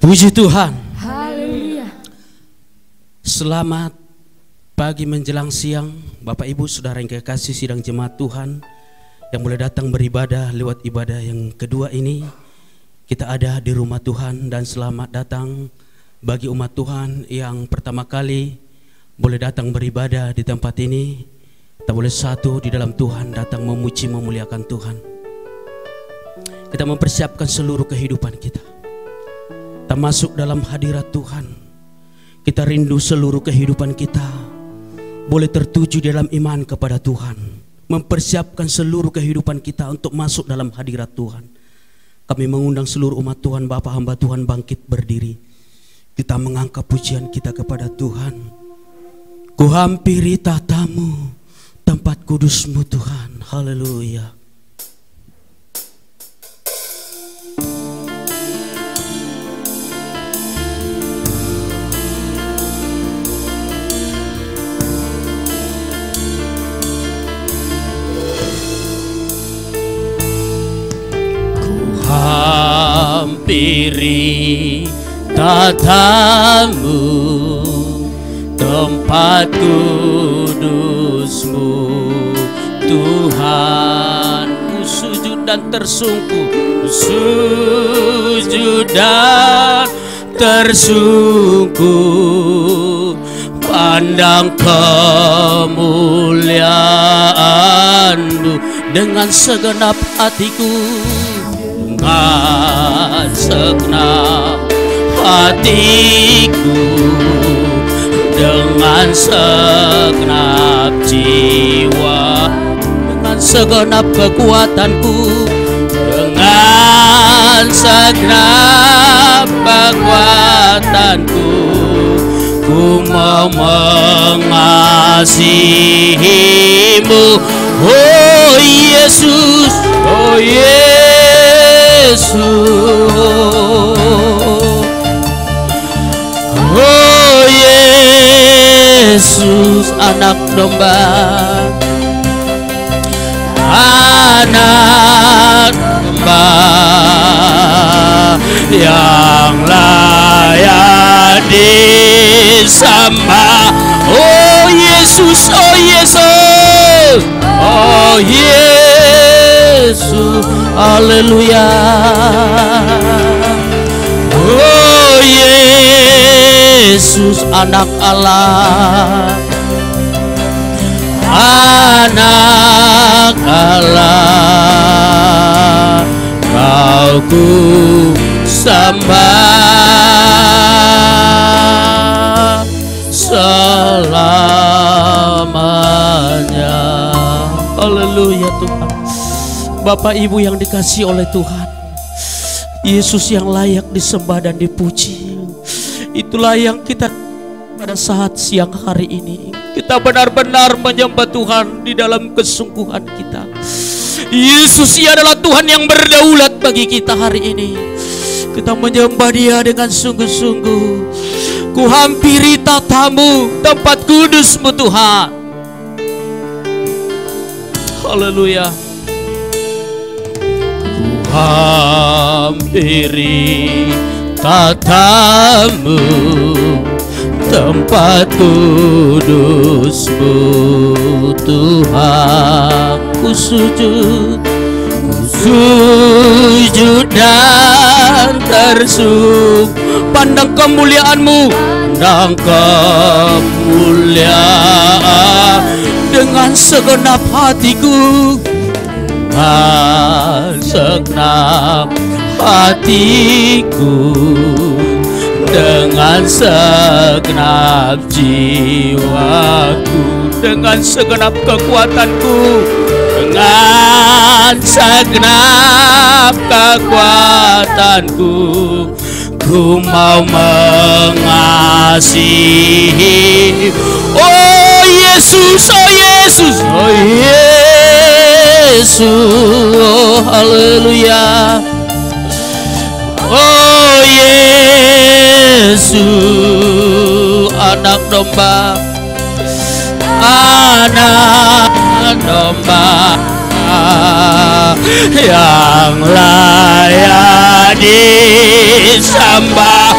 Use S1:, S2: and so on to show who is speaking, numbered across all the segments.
S1: Puji Tuhan.
S2: Haleluya.
S1: Selamat pagi menjelang siang, Bapak Ibu Saudara yang kekasih sidang jemaat Tuhan yang boleh datang beribadah lewat ibadah yang kedua ini. Kita ada di rumah Tuhan dan selamat datang bagi umat Tuhan yang pertama kali boleh datang beribadah di tempat ini. Kita boleh satu di dalam Tuhan, datang memuji memuliakan Tuhan. Kita mempersiapkan seluruh kehidupan kita. Kita masuk dalam hadirat Tuhan. Kita rindu seluruh kehidupan kita boleh tertuju dalam iman kepada Tuhan. Mempersiapkan seluruh kehidupan kita untuk masuk dalam hadirat Tuhan. Kami mengundang seluruh umat Tuhan, Bapak hamba Tuhan bangkit berdiri. Kita mengangkat pujian kita kepada Tuhan. Ku hampiri tahta-Mu, tempat kudus-Mu Tuhan. Haleluya. Hampiri tahta-Mu, tempat kudus-Mu Tuhan. Ku sujud dan tersungkur, ku sujud dan tersungkur, pandang kemuliaan-Mu dengan segenap hatiku. Dengan segenap hatiku, dengan segenap jiwa, dengan segenap kekuatanku, dengan segenap kekuatanku, ku mau mengasihi-Mu, oh Yesus, oh Yesus. Oh Yesus, anak domba, anak domba yang layak disembah. Oh Yesus, oh Yesus, oh Yesus, haleluya. Oh Yesus, anak Allah, anak Allah, Kau ku sembah selamanya. Haleluya Tuhan. Bapak Ibu yang dikasihi oleh Tuhan, Yesus yang layak disembah dan dipuji. Itulah yang kita pada saat siang hari ini. Kita benar-benar menyembah Tuhan di dalam kesungguhan kita. Yesus, Ia adalah Tuhan yang berdaulat bagi kita hari ini. Kita menyembah Dia dengan sungguh-sungguh. Ku hampiri tahta-Mu, tempat kudus-Mu Tuhan. Haleluya. Hampiri tahta-Mu, tempat kudus-Mu Tuhan. Ku sujud dan tersungkur, pandang kemuliaan-Mu, pandang kemuliaan dengan segenap hatiku. Dengan segenap hatiku, dengan segenap jiwaku, dengan segenap kekuatanku, dengan segenap kekuatanku, ku mau mengasihi. Oh Yesus, oh Yesus, oh Yesus, oh haleluya. Oh Yesus, anak domba, anak domba yang layak disembah.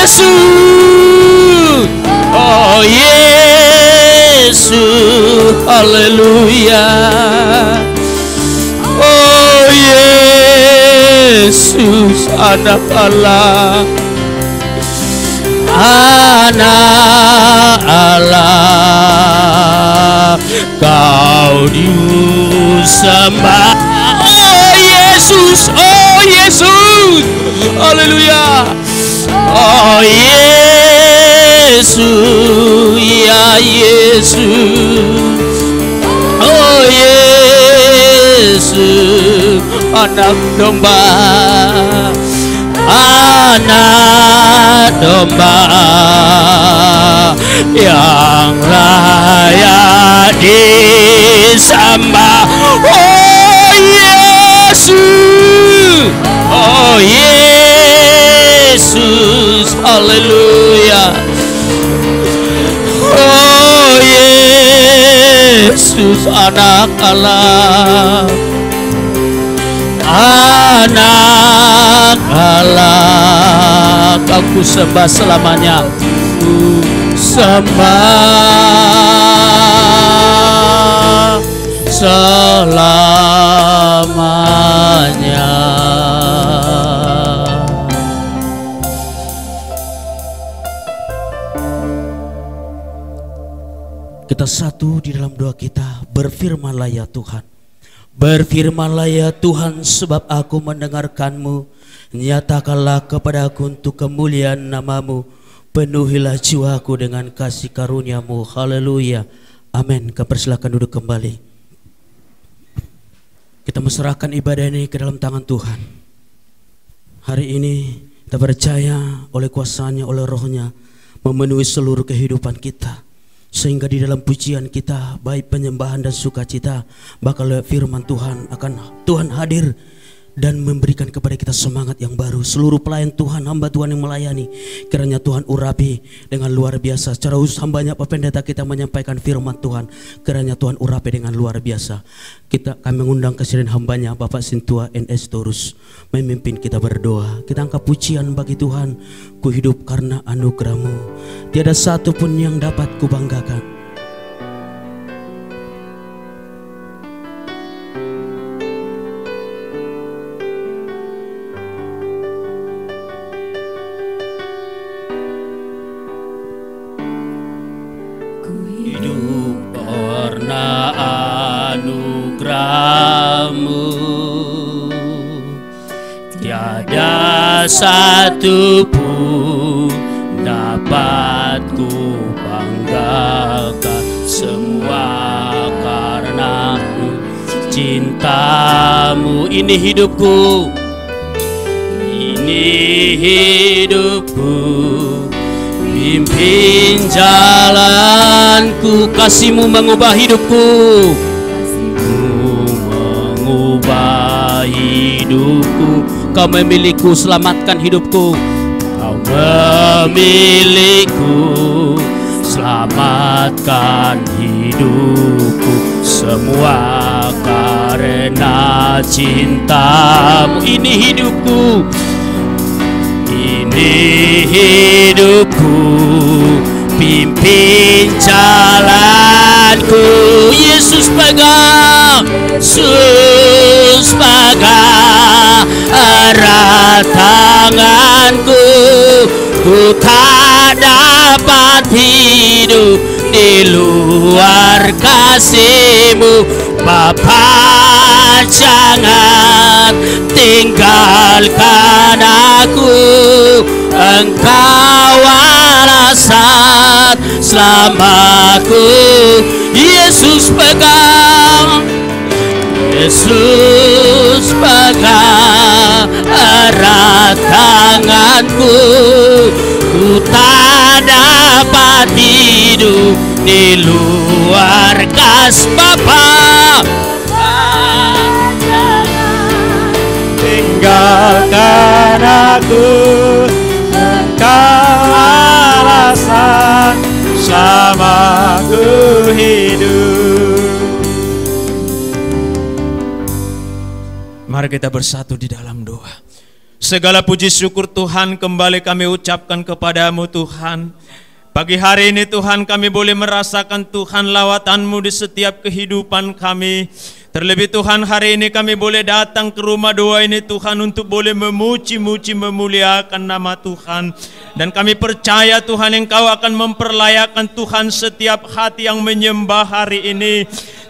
S1: Yesus, oh Yesus, haleluya. Oh Yesus, anak Allah, anak Allah, kau disembah. Oh Yesus, haleluya. Oh Yesus, ya Yesus, oh Yesus, anak domba, anak domba yang layak disembah. Oh Yesus, oh Yesus, haleluya. Oh Yesus, anak Allah, anak Allah, aku sembah selamanya, ku sembah selamanya. Kita satu di dalam doa kita, berfirmanlah ya Tuhan. Berfirmanlah ya Tuhan, sebab aku mendengarkan-Mu. Nyatakanlah kepadaku untuk kemuliaan nama-Mu. Penuhilah jiwaku dengan kasih karunia-Mu. Haleluya. Amin. Persilakan duduk kembali. Kita menyerahkan ibadah ini ke dalam tangan Tuhan. Hari ini kita percaya oleh kuasa-Nya, oleh Roh-Nya memenuhi seluruh kehidupan kita. Sehingga di dalam pujian kita, baik penyembahan dan sukacita, bakal firman Tuhan akan Tuhan hadir dan memberikan kepada kita semangat yang baru. Seluruh pelayan Tuhan, hamba Tuhan yang melayani, kiranya Tuhan urapi dengan luar biasa. Secara khusus hambanya Pak Pendeta kita menyampaikan firman Tuhan, kiranya Tuhan urapi dengan luar biasa. Kami mengundang kesediaan hambanya Bapak Sintua NS Torus memimpin kita berdoa. Kita angkat pujian bagi Tuhan. Ku hidup karena anugerah-Mu, tiada satu pun yang dapat kubanggakan. Ku hidup karena anugerah-Mu, tiada satu pun dapat ku banggakan. Semua karena cinta-Mu. Ini hidupku, ini hidupku, pimpin jalanku. Kasih-Mu mengubah hidupku, Kasih-Mu mengubah hidupku. Kau memiliku, selamatkan hidupku. Kau memiliku, selamatkan hidupku. Semua karena cinta-Mu. Ini hidupku, ini hidupku, pimpin jalanku. Yesus pegang, Yesus pegang erat tanganku. Ku tak dapat hidup di luar kasih-Mu. Bapa, jangan tinggalkan aku. Engkau alasan selamaku. Yesus pegang, Yesus pegang erat tanganku. Ku tak dapat hidup di luar kasih Bapa.
S2: Tinggalkan aku, Engkau alasan selamaku hidup.
S1: Mari kita bersatu di dalam doa.
S2: Segala puji syukur Tuhan kembali kami ucapkan kepadamu Tuhan. Pagi hari ini Tuhan kami boleh merasakan Tuhan lawatan-Mu di setiap kehidupan kami. Terlebih Tuhan hari ini kami boleh datang ke rumah doa ini Tuhan untuk boleh memuji-muji memuliakan nama Tuhan. Dan kami percaya Tuhan Engkau akan memperlayakan Tuhan setiap hati yang menyembah hari ini.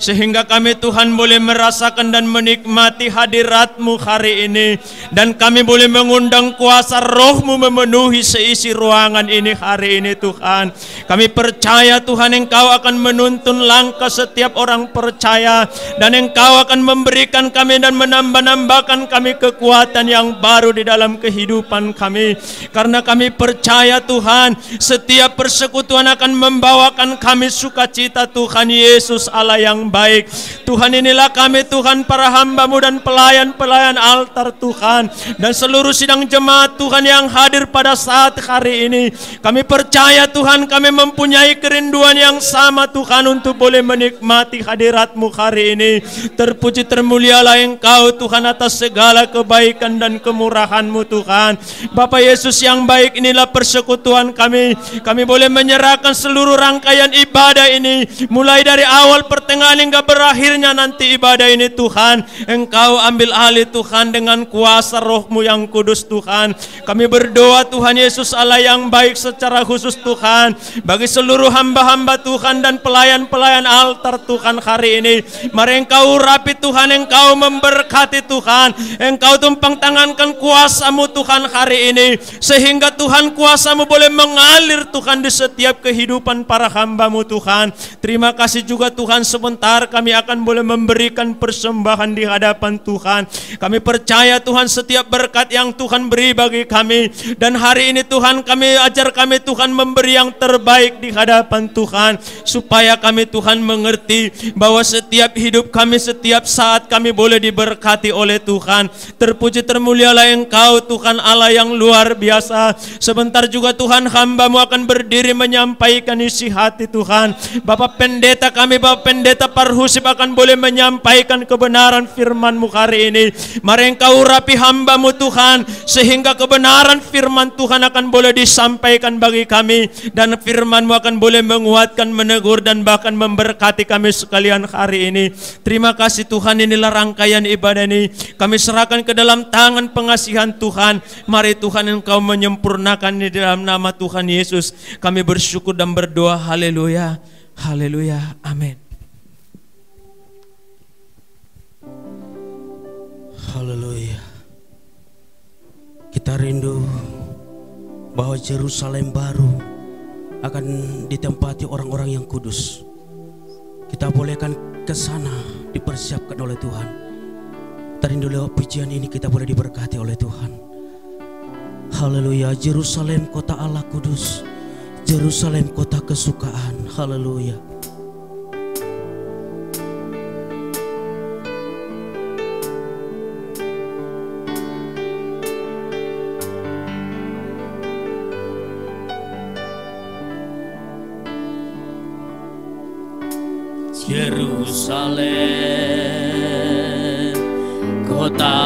S2: Sehingga kami Tuhan boleh merasakan dan menikmati hadirat-Mu hari ini. Dan kami boleh mengundang kuasa Roh-Mu memenuhi seisi ruangan ini hari ini Tuhan. Kami percaya Tuhan Engkau akan menuntun langkah setiap orang percaya. Dan Engkau akan memberikan kami dan menambah-nambahkan kami kekuatan yang baru di dalam kehidupan kami. Karena kami percaya Tuhan setiap persekutuan akan membawakan kami sukacita Tuhan Yesus Allah yang baik. Tuhan inilah kami Tuhan para hamba-Mu dan pelayan-pelayan altar Tuhan. Dan seluruh sidang jemaat Tuhan yang hadir pada saat hari ini. Kami percaya Tuhan kami mempunyai kerinduan yang sama Tuhan untuk boleh menikmati hadirat-Mu hari ini. Terpuji termulialah Engkau Tuhan atas segala kebaikan dan kemurahan-Mu Tuhan. Bapa Yesus yang baik, inilah persekutuan kami. Kami boleh menyerahkan seluruh rangkaian ibadah ini. Mulai dari awal pertengahan hingga berakhirnya nanti ibadah ini Tuhan. Engkau ambil alih Tuhan dengan kuasa Roh-Mu yang kudus Tuhan. Kami berdoa Tuhan Yesus Allah yang baik secara khusus Tuhan. Bagi seluruh hamba-hamba Tuhan dan pelayan-pelayan altar Tuhan hari ini. Mari Engkau urapi Tuhan, Engkau memberkati Tuhan. Engkau tumpang tangankan kuasa-Mu Tuhan hari ini. Sehingga Tuhan kuasa-Mu boleh mengalir Tuhan di setiap kehidupan para hamba-Mu Tuhan. Terima kasih juga Tuhan sebentar kami akan boleh memberikan persembahan di hadapan Tuhan. Kami percaya Tuhan setiap berkat yang Tuhan beri bagi kami. Dan hari ini Tuhan kami ajar kami Tuhan memberi yang terbaik di hadapan Tuhan. Supaya kami Tuhan mengerti bahwa setiap hidup kami, setiap saat kami boleh diberkati oleh Tuhan. Terpuji termulialah Engkau Tuhan Allah yang luar biasa. Sebentar juga Tuhan hamba-Mu akan berdiri menyampaikan isi hati Tuhan. Bapak Pendeta kami, Bapak Pendeta Parhusip akan boleh menyampaikan kebenaran firman-Mu hari ini. Mari Engkau urapi hamba-Mu Tuhan, sehingga kebenaran firman Tuhan akan boleh disampaikan bagi kami. Dan firman-Mu akan boleh menguatkan, menegur dan bahkan memberkati kami sekalian hari ini. Terima kasih Tuhan, inilah rangkaian ibadah ini. Kami serahkan ke dalam tangan pengasihan Tuhan. Mari Tuhan Engkau menyempurnakan di dalam nama Tuhan Yesus. Kami bersyukur dan berdoa. Haleluya. Haleluya. Amin.
S1: Haleluya. Kita rindu bahwa Yerusalem baru akan ditempati orang-orang yang kudus. Kita bolehkan ke sana dipersiapkan oleh Tuhan. Kita rindu lewat pujian ini kita boleh diberkati oleh Tuhan. Haleluya. Yerusalem kota Allah kudus, Yerusalem kota kesukaan. Haleluya.
S3: Yerusalem, kota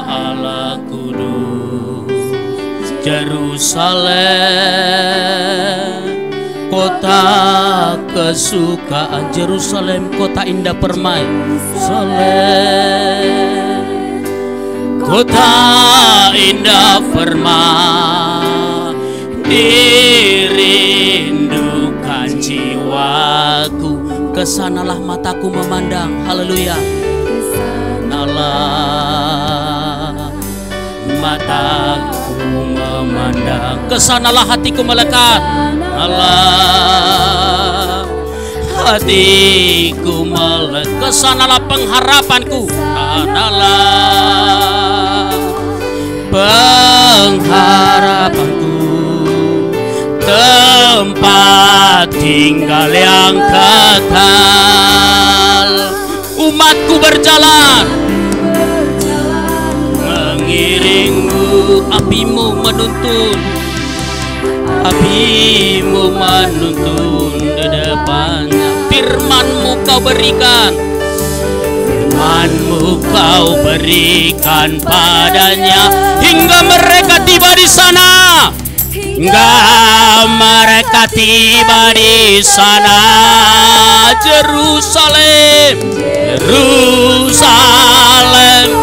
S3: Allah kudus. Yerusalem, kota kesukaan. Yerusalem, kota indah permai. Yerusalem, kota indah permai. Dirindukan jiwaku, kesanalah mataku memandang. Haleluya. Kesanalah mataku memandang, kesanalah hatiku melekat. Allah, hatiku melekat, kesanalah pengharapanku. Kesanalah pengharapanku, tempat tinggal yang kekal. Umatku berjalan mengiringmu, apimu menuntun, apimu menuntun di depannya. Firman-Mu kau berikan, firman-Mu Kau berikan padanya hingga mereka tiba di sana. Hingga mereka tiba di sana. Yerusalem, Yerusalem,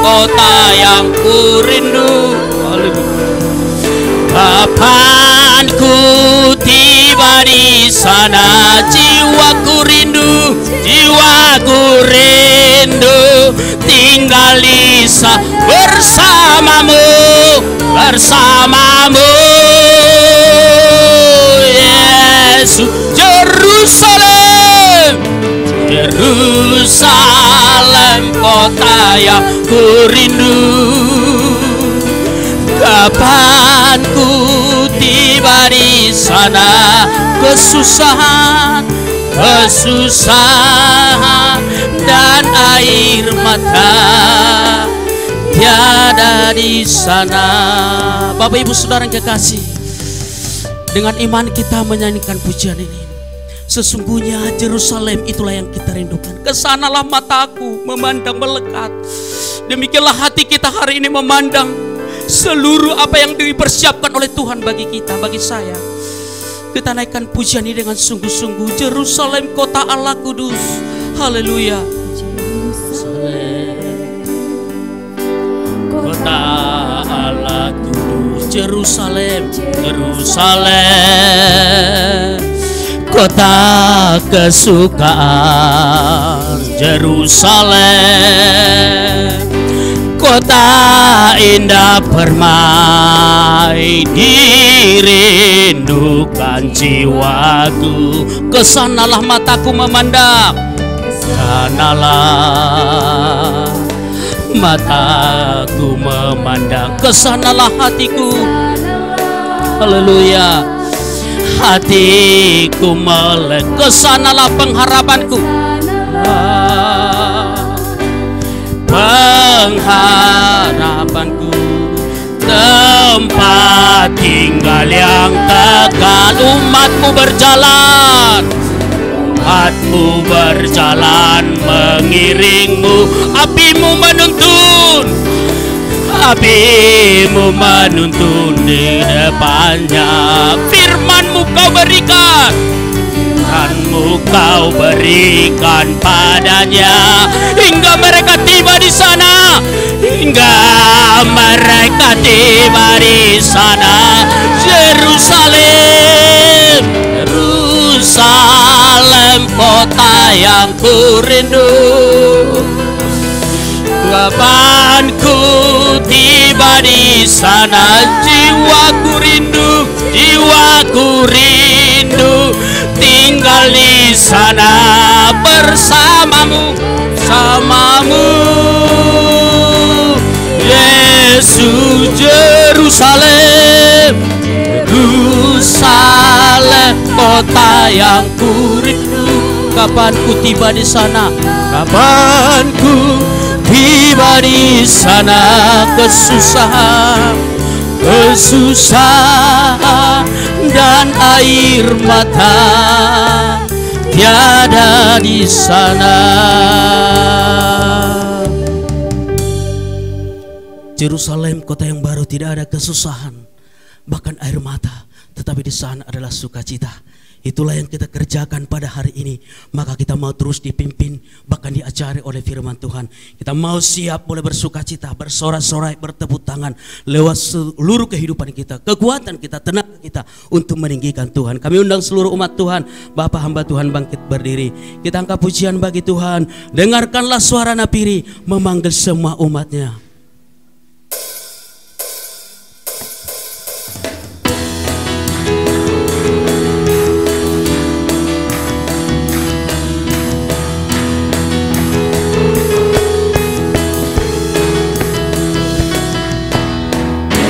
S3: kota yang kurindu. Kapan ku tiba di sana, jiwaku rindu, jiwaku rindu, tinggal di sana bersamamu, bersamamu, Yesus. Yerusalem, Yerusalem, kota yang kurindu. Kapan ku tiba di sana, kesusahan, kesusahan dan air mata tiada di sana. Bapak Ibu Saudara yang kekasih, dengan iman kita menyanyikan pujian ini. Sesungguhnya Yerusalem itulah yang kita rindukan. Kesanalah mataku memandang melekat. Demikianlah hati kita hari ini memandang seluruh apa yang dipersiapkan oleh Tuhan bagi kita, bagi saya. Kita naikkan pujian ini dengan sungguh-sungguh. Yerusalem, kota Allah kudus. Haleluya. Kota Allah kudus. Yerusalem, Yerusalem, kota kesukaan. Yerusalem, kota indah permai, dirindukan jiwaku. Kesanalah mataku memandang, kesanalah mataku memandang, kesanalah hatiku. Haleluya. Hatiku melek, kesanalah pengharapanku. Pengharapanku, tempat tinggal yang kekal. Umatmu berjalan, umatmu berjalan mengiringmu. Apimu menuntun, apimu menuntun di depannya. Firman-Mu Kau berikan, firman-Mu Kau berikan padanya hingga mereka tiba di sana, hingga mereka tiba di sana. Yerusalem, Yerusalem, kota yang kurindu. Kapan ku tiba di sana, jiwaku rindu, jiwaku rindu, tinggal di sana bersamamu, bersamamu, Yesus. Yerusalem, Yerusalem, kota yang kurindu. Kapan ku tiba di sana, kapan ku tiba di sana. Kesusahan, kesusahan dan air mata tiada di sana.
S1: Yerusalem, kota yang baru, tidak ada kesusahan, bahkan air mata, tetapi di sana adalah sukacita. Itulah yang kita kerjakan pada hari ini. Maka kita mau terus dipimpin, bahkan diajari oleh firman Tuhan. Kita mau siap boleh bersukacita, bersorak-sorai, bertepuk tangan lewat seluruh kehidupan kita, kekuatan kita, tenaga kita untuk meninggikan Tuhan. Kami undang seluruh umat Tuhan, Bapa hamba Tuhan bangkit berdiri. Kita angkat pujian bagi Tuhan. Dengarkanlah suara Napiri memanggil semua umatnya.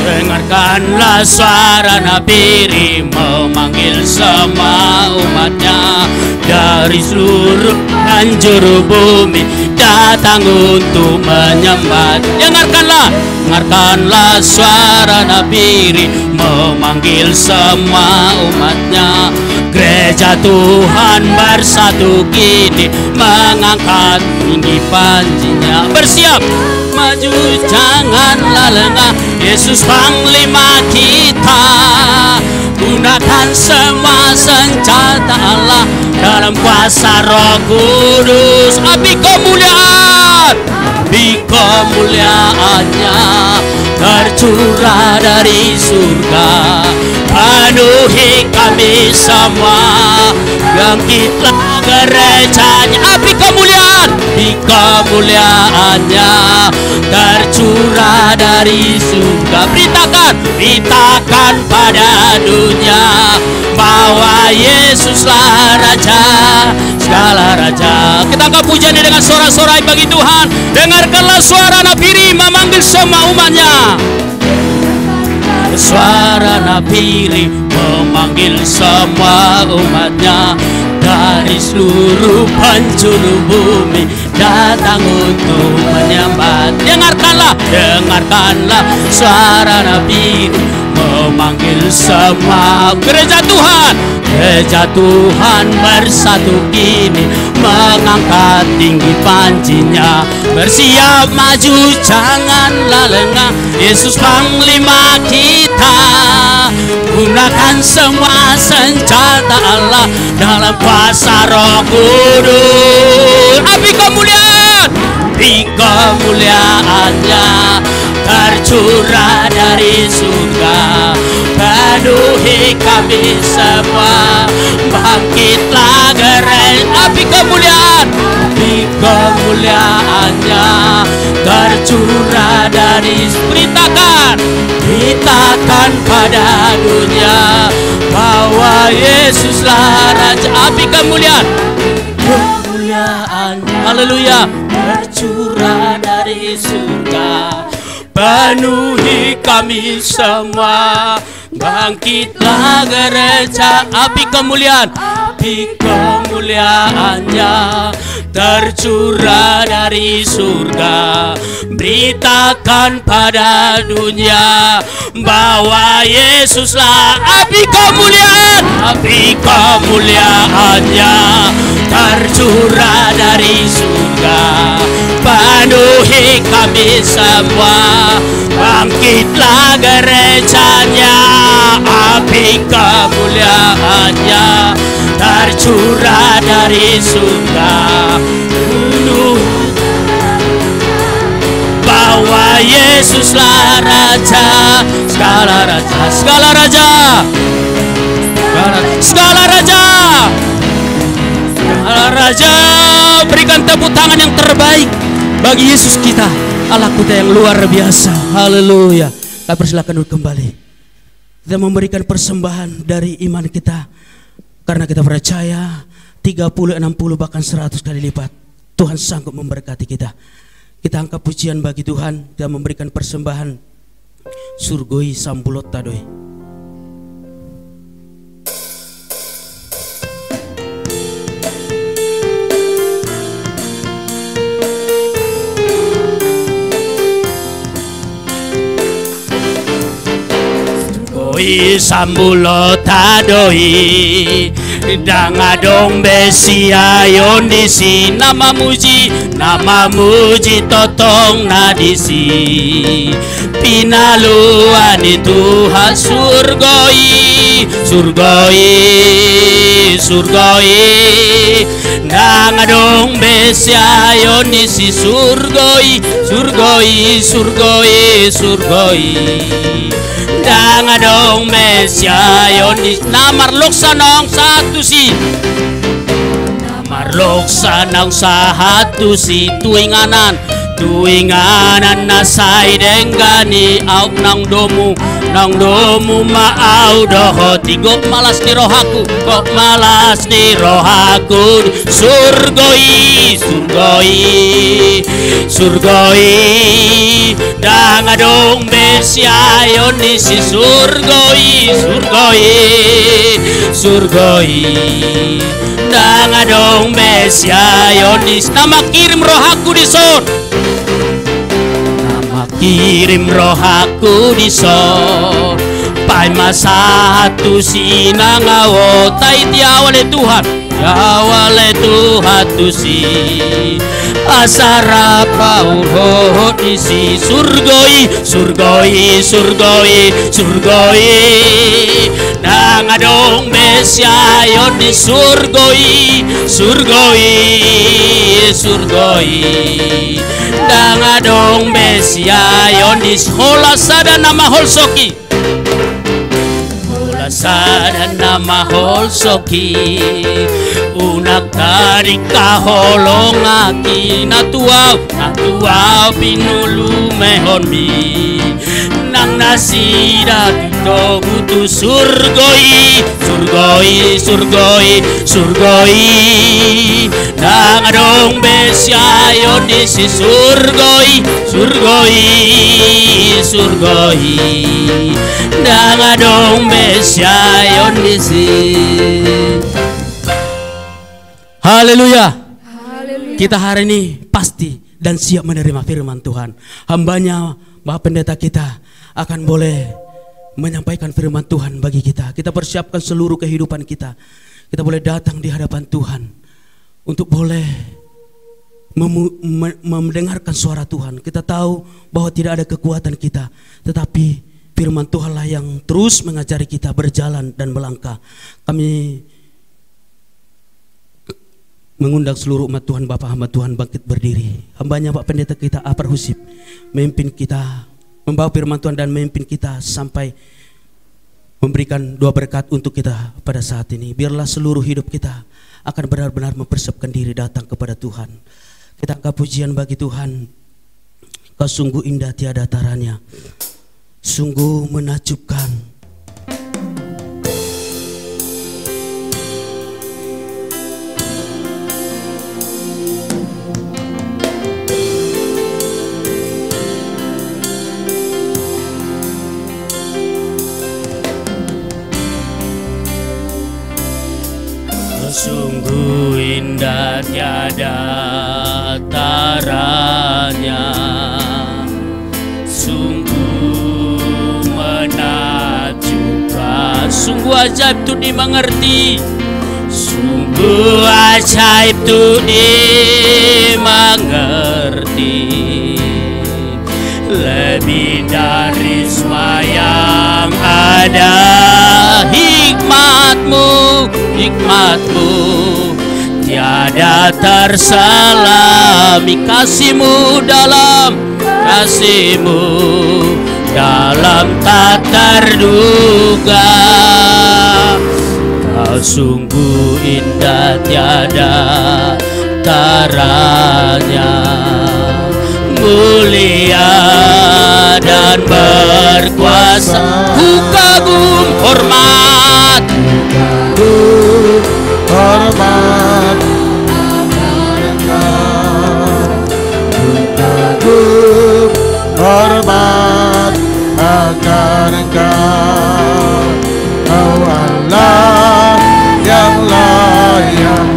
S3: Dengarkanlah suara Napiri memanggil semua umatnya dari seluruh penjuru bumi datang untuk menyembah. Dengarkanlah suara Napiri memanggil semua umatnya. Gereja Tuhan bersatu kini mengangkat tinggi panjinya. Bersiap maju janganlah lengah, Yesus panglima kita. Gunakan semua senjata Allah dalam kuasa Roh Kudus. Api kemuliaan, api kemuliaannya tercurah dari surga, penuhi kami semua. Bangkitlah gerejanya, api kemuliaan, api kemuliaannya tercurah dari surga. Beritakan pada dunia bahwa Yesuslah Raja, segala Raja. Kita angkat pujian dengan sorak-sorai bagi Tuhan. Dengarkanlah suara Nabiri memanggil semua umatnya. Suara Nabiri memanggil semua umatnya dari seluruh penjuru bumi datang untuk menyembah. Dengarkanlah suara Nabiri memanggil semua gereja Tuhan. Gereja Tuhan bersatu kini mengangkat tinggi panjinya. Bersiap maju janganlah lengah, Yesus panglima kita. Gunakan semua senjata Allah dalam kuasa Roh Kudus. Api kemuliaan, api kemuliaannya tercurah dari surga, penuhi kami semua. Bangkitlah gereja, api kemuliaan, api kemuliaannya tercurah dari. Beritakan pada dunia bahwa Yesuslah Raja. Api kemuliaan, kemuliaan, haleluya, tercurah dari surga, penuhi kami semua. Bangkitlah gereja, api kemuliaan, api kemuliaannya tercurah dari surga. Beritakan pada dunia bahwa Yesuslah. Api kemuliaan, api kemuliaannya tercurah dari surga, penuhi kami semua. Bangkitlah gerejanya, api kemuliaannya tercurah dari surga. Bahwa Yesuslah Raja, segala Raja, segala Raja, segala Raja, segala Raja. Berikan tepuk tangan yang terbaik bagi Yesus kita, Allah kita yang luar biasa. Haleluya. Kita persilakan duduk kembali. Kita memberikan persembahan dari iman kita, karena kita percaya 30, 60 bahkan 100 kali lipat Tuhan sanggup memberkati kita. Kita angkat pujian bagi Tuhan. Kita memberikan persembahan Surgoi Sambulot Tadoi. Surgoi Sambulot Tadoi, dangadong besia yondisi, nama muji totong nadisi. Pinaluan itu surgoi, dangadong besia yondisi, surgoi, dangadong besia yondisi. Namarlok sanong satu si, namarlok sanong satu si, tuinganan nasay denggani auk nang domu maaw doho tigo malas ni rohaku, kok malas ni rohaku. Surgoi dangadong besya yonisi, surgoi dangadong besya yonis. Nama kirim rohaku di son, kirim rohaku di son, Pai masatu sinangawo tai tiawale Tuhan, tiawale Tuhan tusi asara pauho isi surgoi surgoi surgoi surgoi nang adong besyayon di surgoi surgoi surgoi nang adong besyayon di hola sada nama holsoki hola sada nama holsoki unak tarik kaholong aki natuaw pinulu mehon mi nang nasida tuto gutu surgoi surgoi surgoi surgoi nang adong besyayon di si surgoi surgoi surgoi nang adong besyayon di si. Haleluya. Kita hari ini pasti dan siap menerima firman Tuhan. Hambanya Bapak Pendeta kita akan boleh menyampaikan firman Tuhan bagi kita. Kita persiapkan seluruh kehidupan kita. Kita boleh datang di hadapan Tuhan untuk boleh mendengarkan suara Tuhan. Kita tahu bahwa tidak ada kekuatan kita, tetapi firman Tuhanlah yang terus mengajari kita berjalan dan melangkah. Kami mengundang seluruh umat Tuhan, Bapak hamba Tuhan bangkit berdiri. Hambanya Pak Pendeta kita Apar Husip memimpin kita, membawa firman Tuhan dan memimpin kita sampai memberikan doa berkat untuk kita pada saat ini. Biarlah seluruh hidup kita akan benar-benar mempersiapkan diri datang kepada Tuhan. Kita angkat pujian bagi Tuhan. Kau sungguh indah tiada taranya, sungguh menakjubkan. Sungguh indah tiada taranya, sungguh menakjubkan, sungguh ajaib tu dimengerti, sungguh ajaib tu dimengerti, lebih dari semua yang ada. Hikmatmu tiada terselami, kasihmu dalam tak terduga. Kau sungguh indah tiada taranya, mulia dan berkuasa. Ku kagum hormat,
S4: hormat, kagum hormat akan Engkau, Kau Allah yang layak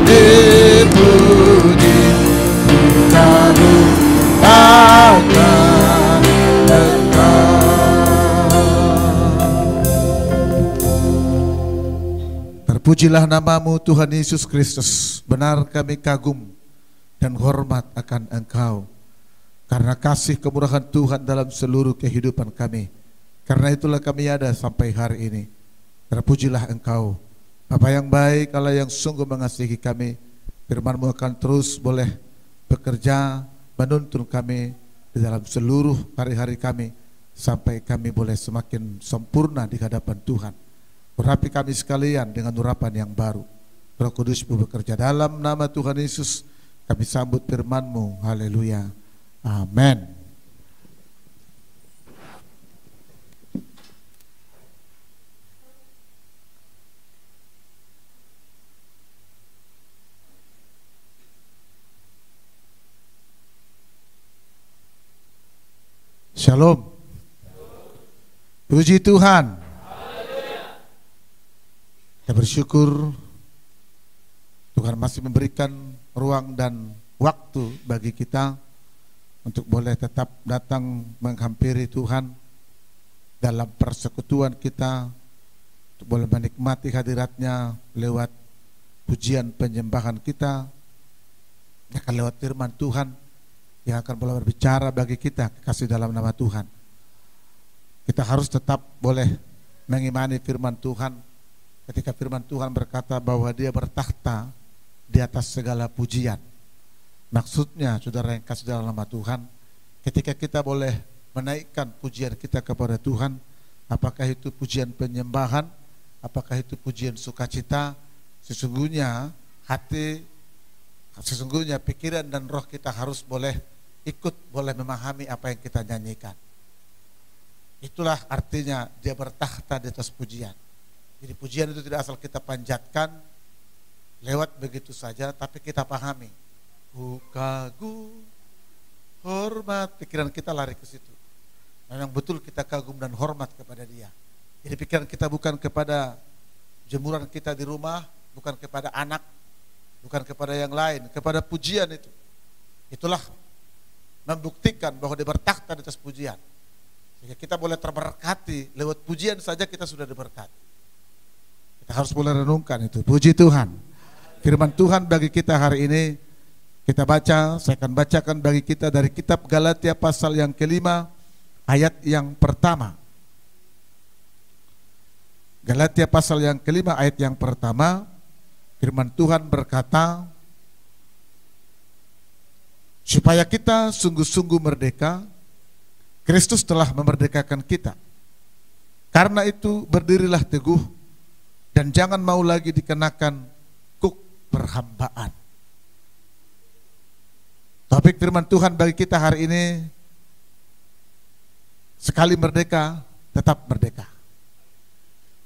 S4: dipuji. Kagum akan Engkau. Terpujilah namamu Tuhan Yesus Kristus. Benar kami kagum dan hormat akan Engkau, karena kasih kemurahan Tuhan dalam seluruh kehidupan kami. Karena itulah kami ada sampai hari ini. Terpujilah Engkau, Bapa yang baik, Allah yang sungguh mengasihi kami. Firman-Mu akan terus boleh bekerja menuntun kami di dalam seluruh hari-hari kami, sampai kami boleh semakin sempurna di hadapan Tuhan. Urapi kami sekalian dengan urapan yang baru. Roh Kudus-Mu bekerja dalam nama Tuhan Yesus. Kami sambut firman-Mu. Haleluya. Amin. Shalom. Puji Tuhan. Kita bersyukur Tuhan masih memberikan ruang dan waktu bagi kita untuk boleh tetap datang menghampiri Tuhan, dalam persekutuan kita, untuk boleh menikmati hadiratnya lewat pujian penyembahan kita, akan lewat firman Tuhan yang akan boleh berbicara bagi kita kasih dalam nama Tuhan. Kita harus tetap boleh mengimani firman Tuhan ketika firman Tuhan berkata bahwa Dia bertakhta di atas segala pujian. Maksudnya, saudara yang kasih dalam nama Tuhan, ketika kita boleh menaikkan pujian kita kepada Tuhan, apakah itu pujian penyembahan, apakah itu pujian sukacita, sesungguhnya hati, sesungguhnya pikiran dan roh kita harus boleh ikut, boleh memahami apa yang kita nyanyikan. Itulah artinya Dia bertakhta di atas pujian. Jadi pujian itu tidak asal kita panjatkan lewat begitu saja, tapi kita pahami. Ku kagum, hormat, pikiran kita lari ke situ. Memang betul kita kagum dan hormat kepada Dia. Jadi pikiran kita bukan kepada jemuran kita di rumah, bukan kepada anak, bukan kepada yang lain, kepada pujian itu. Itulah membuktikan bahwa Dia bertakhta di atas pujian. Sehingga kita boleh terberkati, lewat pujian saja kita sudah diberkati. Kita harus boleh renungkan itu. Puji Tuhan. Firman Tuhan bagi kita hari ini, kita baca, saya akan bacakan bagi kita dari kitab Galatia pasal yang kelima, ayat yang pertama. Galatia pasal yang kelima ayat yang pertama, firman Tuhan berkata, supaya kita sungguh-sungguh merdeka, Kristus telah memerdekakan kita. Karena itu berdirilah teguh dan jangan mau lagi dikenakan kuk perhambaan. Topik firman Tuhan bagi kita hari ini, sekali merdeka, tetap merdeka.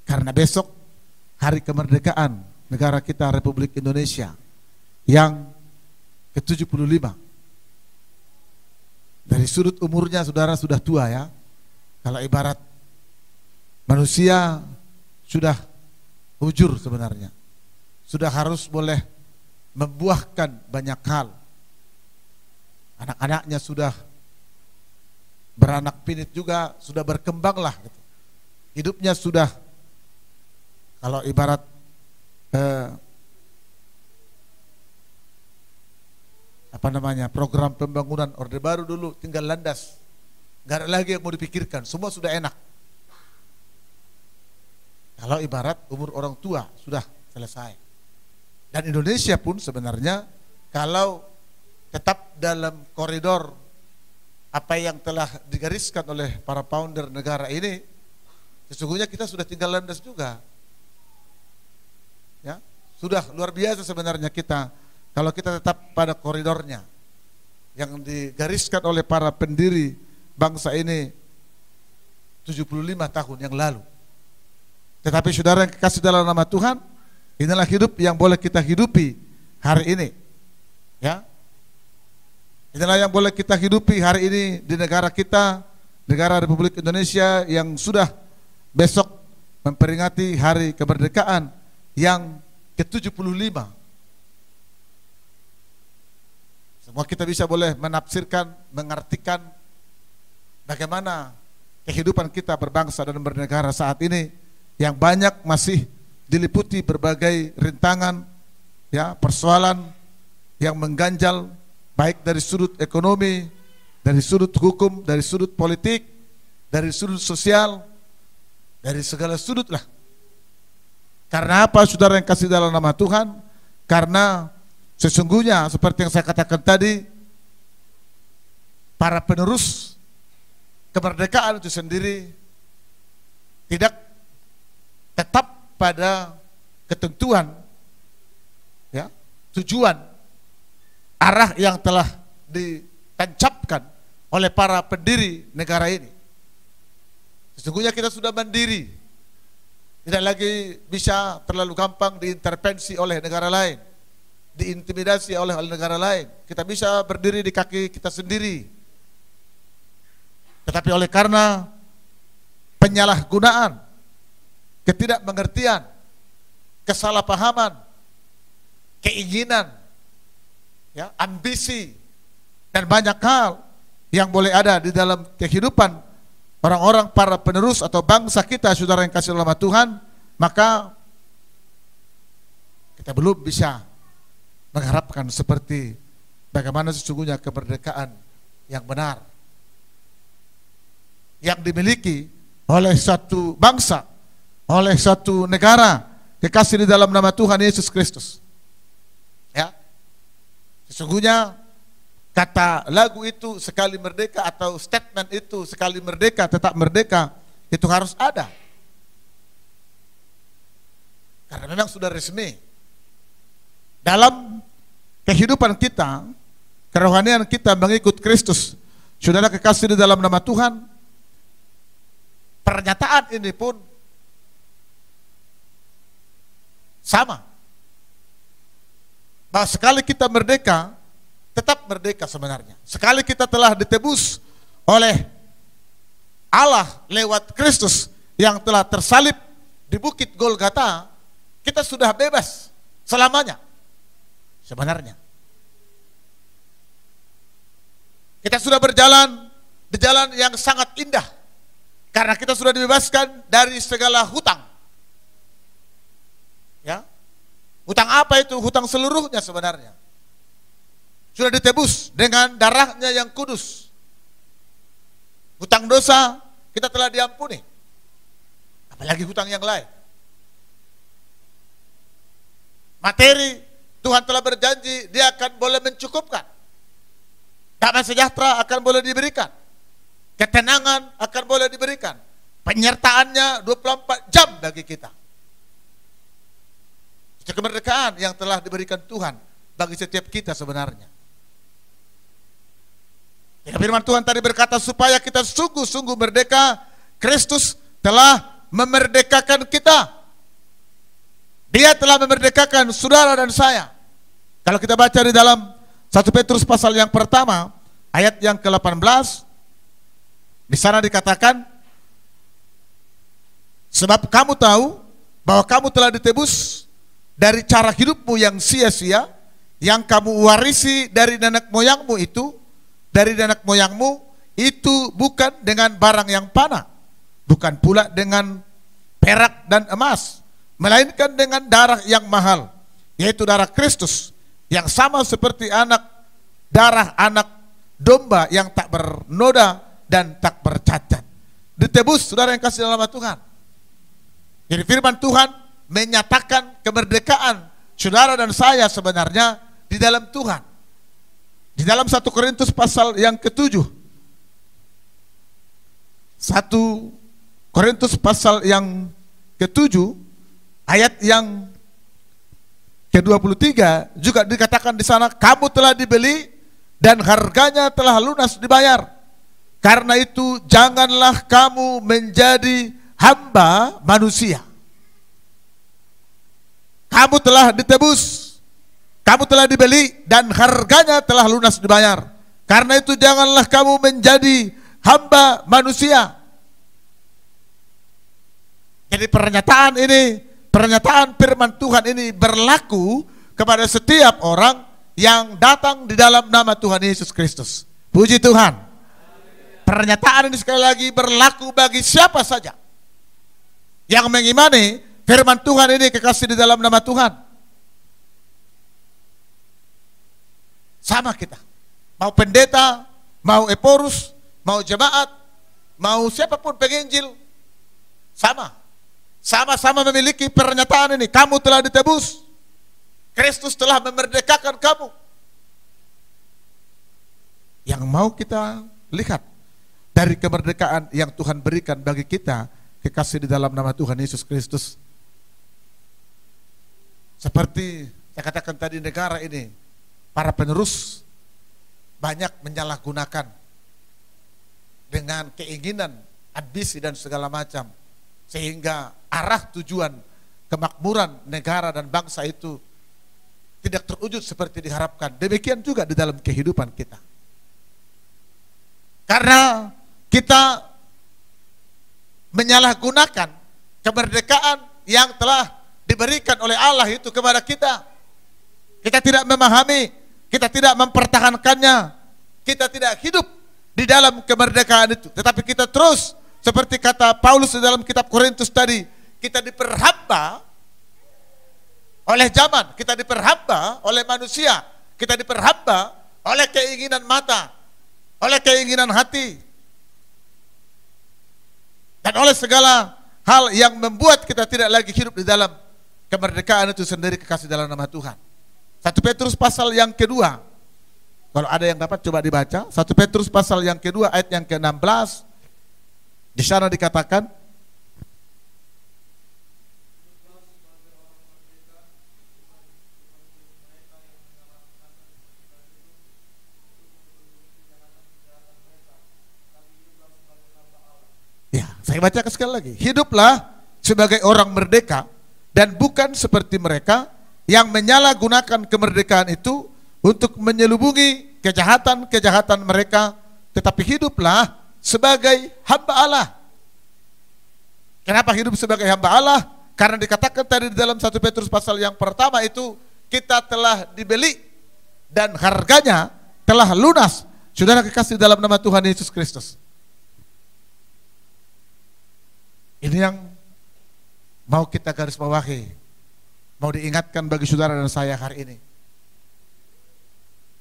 S4: Karena besok hari kemerdekaan negara kita Republik Indonesia yang ke-75. Dari sudut umurnya saudara sudah tua ya. Kalau ibarat manusia sudah hujur sebenarnya. Sudah harus boleh membuahkan banyak hal. Anak-anaknya sudah beranak pinit juga, sudah berkembang lah gitu. Hidupnya sudah, kalau ibarat program pembangunan Orde Baru dulu tinggal landas, gak ada lagi yang mau dipikirkan, semua sudah enak. Kalau ibarat umur orang tua sudah selesai. Dan Indonesia pun sebenarnya kalau tetap dalam koridor apa yang telah digariskan oleh para founder negara ini, sesungguhnya kita sudah tinggal landas juga. Ya, sudah luar biasa sebenarnya kita kalau kita tetap pada koridornya yang digariskan oleh para pendiri bangsa ini 75 tahun yang lalu. Tetapi saudara yang kekasih dalam nama Tuhan, inilah hidup yang boleh kita hidupi hari ini. Ya. Inilah yang boleh kita hidupi hari ini di negara kita, negara Republik Indonesia yang sudah besok memperingati hari kemerdekaan yang ke-75. Semua kita bisa boleh menafsirkan, mengartikan bagaimana kehidupan kita berbangsa dan bernegara saat ini yang banyak masih diliputi berbagai rintangan, ya, persoalan yang mengganjal baik dari sudut ekonomi, dari sudut hukum, dari sudut politik, dari sudut sosial, dari segala sudut lah. Karena apa saudara yang kasih dalam nama Tuhan? Karena sesungguhnya seperti yang saya katakan tadi, para penerus kemerdekaan itu sendiri tidak tetap pada ketentuan, ya, tujuan, arah yang telah ditancapkan oleh para pendiri negara ini. Sesungguhnya kita sudah mandiri, tidak lagi bisa terlalu gampang diintervensi oleh negara lain, diintimidasi oleh negara lain. Kita bisa berdiri di kaki kita sendiri. Tetapi oleh karena penyalahgunaan, ketidakmengertian, kesalahpahaman, keinginan, ya, ambisi, dan banyak hal yang boleh ada di dalam kehidupan orang-orang para penerus atau bangsa kita, saudara yang kasih dalam Tuhan, maka kita belum bisa mengharapkan seperti bagaimana sesungguhnya kemerdekaan yang benar yang dimiliki oleh satu bangsa, oleh satu negara kekasih di dalam nama Tuhan Yesus Kristus. Ya, sesungguhnya kata lagu itu sekali merdeka atau statement itu sekali merdeka tetap merdeka itu harus ada, karena memang sudah resmi dalam kehidupan kita, kerohanian kita mengikut Kristus. Saudara kekasih di dalam nama Tuhan, pernyataan ini pun sama, bahwa sekali kita merdeka, tetap merdeka sebenarnya. Sekali kita telah ditebus oleh Allah lewat Kristus yang telah tersalib di Bukit Golgota, kita sudah bebas selamanya. Sebenarnya kita sudah berjalan di jalan yang sangat indah, karena kita sudah dibebaskan dari segala hutang. Ya, hutang apa itu? Hutang seluruhnya sebenarnya. Sudah ditebus dengan darahnya yang kudus. Hutang dosa kita telah diampuni, apalagi hutang yang lain. Materi Tuhan telah berjanji Dia akan boleh mencukupkan. Damai sejahtera akan boleh diberikan. Ketenangan akan boleh diberikan. Penyertaannya 24 jam bagi kita. Itu kemerdekaan yang telah diberikan Tuhan bagi setiap kita sebenarnya. Ya, firman Tuhan tadi berkata supaya kita sungguh-sungguh merdeka, Kristus telah memerdekakan kita. Dia telah memerdekakan saudara dan saya. Kalau kita baca di dalam 1 Petrus pasal yang pertama, ayat yang ke-18, di sana dikatakan, sebab kamu tahu bahwa kamu telah ditebus dari cara hidupmu yang sia-sia, yang kamu warisi dari nenek moyangmu itu, bukan dengan barang yang panah, bukan pula dengan perak dan emas, melainkan dengan darah yang mahal, yaitu darah Kristus, yang sama seperti darah anak domba yang tak bernoda dan tak bercacat. Ditebus, saudara yang kasih dalam Tuhan. Jadi firman Tuhan menyatakan kemerdekaan saudara dan saya sebenarnya di dalam Tuhan. Di dalam 1 Korintus pasal yang ke-7. 1 Korintus pasal yang ke-7 ayat yang ke-23 juga dikatakan di sana, kamu telah dibeli dan harganya telah lunas dibayar. Karena itu janganlah kamu menjadi hamba manusia. Kamu telah ditebus, kamu telah dibeli dan harganya telah lunas dibayar. Karena itu janganlah kamu menjadi hamba manusia. Jadi pernyataan firman Tuhan ini berlaku kepada setiap orang yang datang di dalam nama Tuhan Yesus Kristus. Puji Tuhan. Pernyataan ini sekali lagi berlaku bagi siapa saja yang mengimani firman Tuhan ini kekasih di dalam nama Tuhan. Sama kita, mau pendeta, mau eporus, mau jemaat, mau siapapun penginjil, sama-sama memiliki pernyataan ini. Kamu telah ditebus, Kristus telah memerdekakan kamu. Yang mau kita lihat dari kemerdekaan yang Tuhan berikan bagi kita, kekasih di dalam nama Tuhan Yesus Kristus. Seperti saya katakan tadi, negara ini, para penerus banyak menyalahgunakan dengan keinginan, ambisi dan segala macam, sehingga arah tujuan kemakmuran negara dan bangsa itu tidak terwujud seperti diharapkan. Demikian juga di dalam kehidupan kita. Karena kita menyalahgunakan kemerdekaan yang telah diberikan oleh Allah itu kepada kita. Kita tidak memahami, kita tidak mempertahankannya, kita tidak hidup di dalam kemerdekaan itu, tetapi kita terus Seperti kata Paulus di dalam kitab Korintus tadi, kita diperhamba oleh zaman, kita diperhamba oleh manusia, kita diperhamba oleh keinginan mata, oleh keinginan hati, dan oleh segala hal yang membuat kita tidak lagi hidup di dalam kemerdekaan itu sendiri, kekasih dalam nama Tuhan. 1 Petrus pasal yang kedua, kalau ada yang dapat coba dibaca. 1 Petrus pasal yang kedua ayat yang ke-16. Di sana dikatakan, ya, saya bacakan sekali lagi. Hiduplah sebagai orang merdeka dan bukan seperti mereka yang menyalahgunakan kemerdekaan itu untuk menyelubungi kejahatan-kejahatan mereka, tetapi hiduplah sebagai hamba Allah. Kenapa hidup sebagai hamba Allah? Karena dikatakan tadi di dalam 1 Petrus pasal yang pertama itu, kita telah dibeli dan harganya telah lunas. Saudara kekasih dalam nama Tuhan Yesus Kristus. Ini yang mau kita garis bawahi, mau diingatkan bagi saudara dan saya hari ini.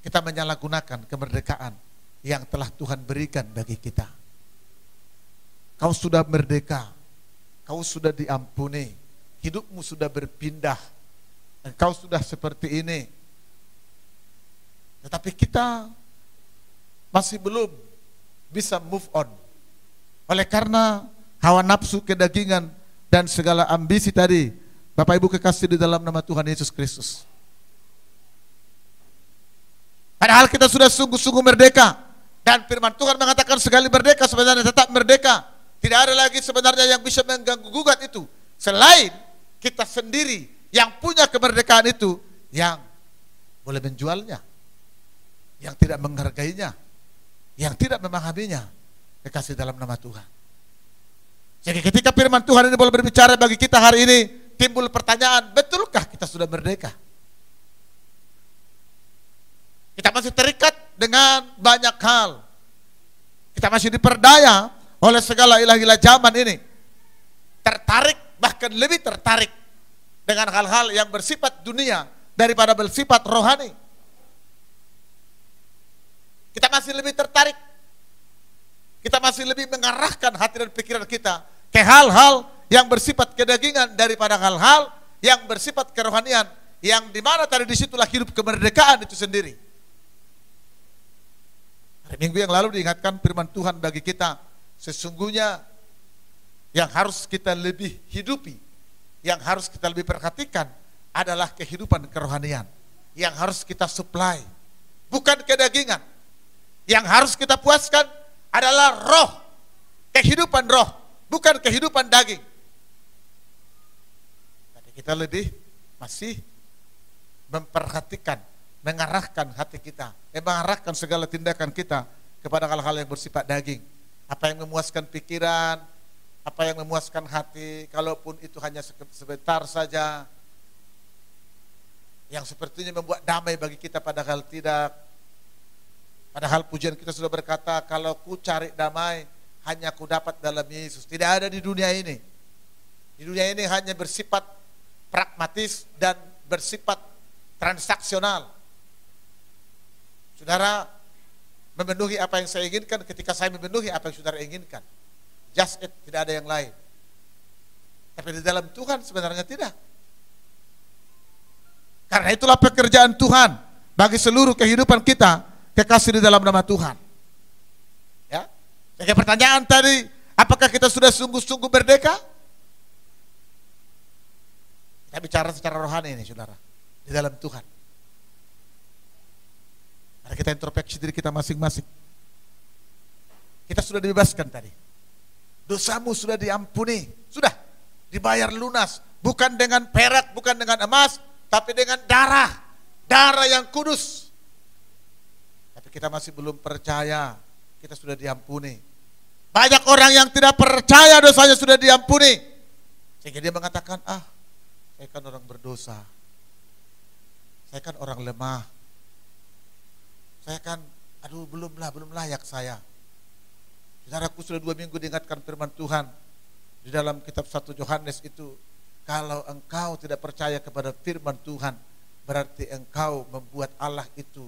S4: Kita menyalahgunakan kemerdekaan yang telah Tuhan berikan bagi kita. Kau sudah merdeka, kau sudah diampuni, hidupmu sudah berpindah, engkau sudah seperti ini. Tetapi kita masih belum bisa move on. Oleh karena hawa nafsu, kedagingan, dan segala ambisi tadi, Bapak Ibu kekasih di dalam nama Tuhan Yesus Kristus. Padahal kita sudah sungguh-sungguh merdeka, dan firman Tuhan mengatakan sekali merdeka sebenarnya tetap merdeka. Tidak ada lagi sebenarnya yang bisa mengganggu gugat itu, selain kita sendiri yang punya kemerdekaan itu, yang boleh menjualnya, yang tidak menghargainya, yang tidak memahaminya, kekasih dalam nama Tuhan. Jadi ketika firman Tuhan ini boleh berbicara bagi kita hari ini, timbul pertanyaan, betulkah kita sudah merdeka? Kita masih terikat dengan banyak hal. Kita masih diperdaya oleh segala ilah-ilah zaman ini. Tertarik, bahkan lebih tertarik dengan hal-hal yang bersifat dunia daripada bersifat rohani. Kita masih lebih tertarik. Kita masih lebih mengarahkan hati dan pikiran kita ke hal-hal yang bersifat kedagingan daripada hal-hal yang bersifat kerohanian, yang dimana tadi disitulah hidup kemerdekaan itu sendiri. Hari Minggu yang lalu diingatkan firman Tuhan bagi kita, sesungguhnya yang harus kita lebih hidupi, yang harus kita lebih perhatikan adalah kehidupan kerohanian, yang harus kita supply, bukan kedagingan. Yang harus kita puaskan adalah roh, kehidupan roh, bukan kehidupan daging. Tapi kita lebih masih memperhatikan, mengarahkan hati kita, mengarahkan segala tindakan kita kepada hal-hal yang bersifat daging. Apa yang memuaskan pikiran, apa yang memuaskan hati, kalaupun itu hanya sebentar saja, yang sepertinya membuat damai bagi kita padahal tidak. Padahal pujian kita sudah berkata, kalau ku cari damai, hanya ku dapat dalam Yesus. Tidak ada di dunia ini. Di dunia ini hanya bersifat pragmatis dan bersifat transaksional. Saudara memenuhi apa yang saya inginkan ketika saya memenuhi apa yang saudara inginkan. Just it, tidak ada yang lain. Tapi di dalam Tuhan sebenarnya tidak. Karena itulah pekerjaan Tuhan bagi seluruh kehidupan kita, kekasih di dalam nama Tuhan. Ya. Jadi pertanyaan tadi, apakah kita sudah sungguh-sungguh merdeka? Kita bicara secara rohani ini, saudara, di dalam Tuhan. Mari kita introspeksi diri kita masing-masing. Kita sudah dibebaskan tadi. Dosamu sudah diampuni, sudah dibayar lunas, bukan dengan perak, bukan dengan emas, tapi dengan darah, darah yang kudus. Tapi kita masih belum percaya, kita sudah diampuni. Banyak orang yang tidak percaya dosanya sudah diampuni, sehingga dia mengatakan, saya kan orang berdosa, saya kan orang lemah, saya kan, belum layak saya. Saudaraku, sudah 2 minggu diingatkan firman Tuhan di dalam kitab 1 Yohanes itu, kalau engkau tidak percaya kepada firman Tuhan, berarti engkau membuat Allah itu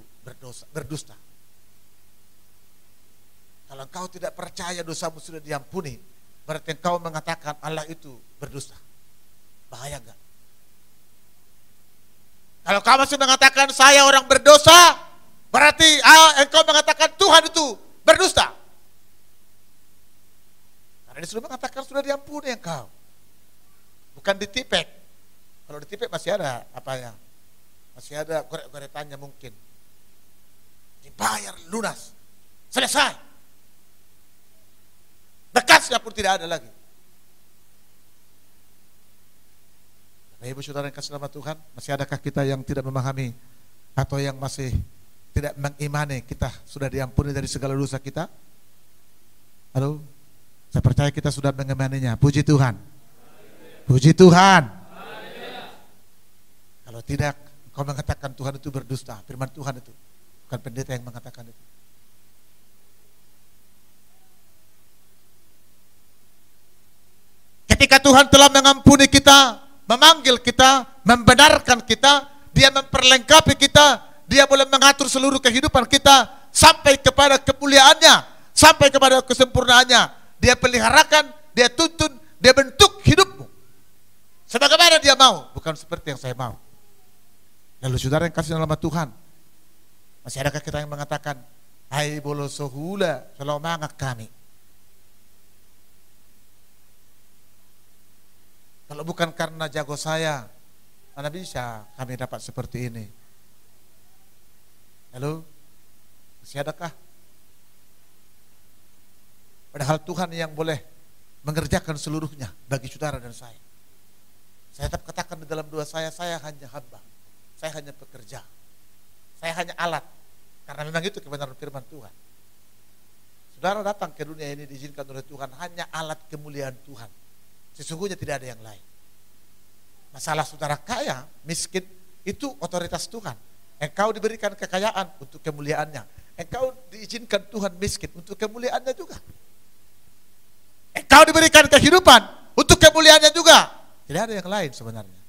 S4: berdusta. Kalau engkau tidak percaya dosamu sudah diampuni, berarti engkau mengatakan Allah itu berdusta. Bahaya enggak? Kalau kamu masih mengatakan saya orang berdosa, berarti engkau mengatakan Tuhan itu berdusta. Karena dia sudah mengatakan sudah diampuni engkau. Bukan ditipek. Kalau ditipek masih ada apanya? Masih ada goret-goretannya mungkin. Dibayar lunas. Selesai. Bekasnya pun tidak ada lagi. Bapak Ibu Saudara yang kasih nama Tuhan, masih adakah kita yang tidak memahami atau yang masih tidak mengimani kita sudah diampuni dari segala dosa kita? Halo? Saya percaya kita sudah mengimaninya. Puji Tuhan. Puji Tuhan. Kalau tidak, kau mengatakan Tuhan itu berdusta. Firman Tuhan itu, bukan pendeta yang mengatakan itu. Ketika Tuhan telah mengampuni kita, memanggil kita, membenarkan kita, Dia memperlengkapi kita, Dia boleh mengatur seluruh kehidupan kita sampai kepada kemuliaannya, sampai kepada kesempurnaannya. Dia peliharakan, Dia tuntun, Dia bentuk hidupmu sebagaimana Dia mau, bukan seperti yang saya mau. Lalu saudara yang kasih nama Tuhan, masih adakah kita yang mengatakan, hai bolo sohula, selalu mangak kami. Kalau bukan karena jago saya, mana bisa kami dapat seperti ini? Lalu, masih adakah? Padahal Tuhan yang boleh mengerjakan seluruhnya bagi saudara dan saya. Saya tetap katakan di dalam doa saya hanya hamba. Saya hanya pekerja. Saya hanya alat. Karena memang itu kebenaran firman Tuhan. Saudara datang ke dunia ini diizinkan oleh Tuhan hanya alat kemuliaan Tuhan. Sesungguhnya tidak ada yang lain. Masalah saudara kaya, miskin, itu otoritas Tuhan. Engkau diberikan kekayaan untuk kemuliaannya. Engkau diizinkan Tuhan miskin untuk kemuliaannya juga. Engkau diberikan kehidupan untuk kemuliaannya juga. Tidak ada yang lain sebenarnya.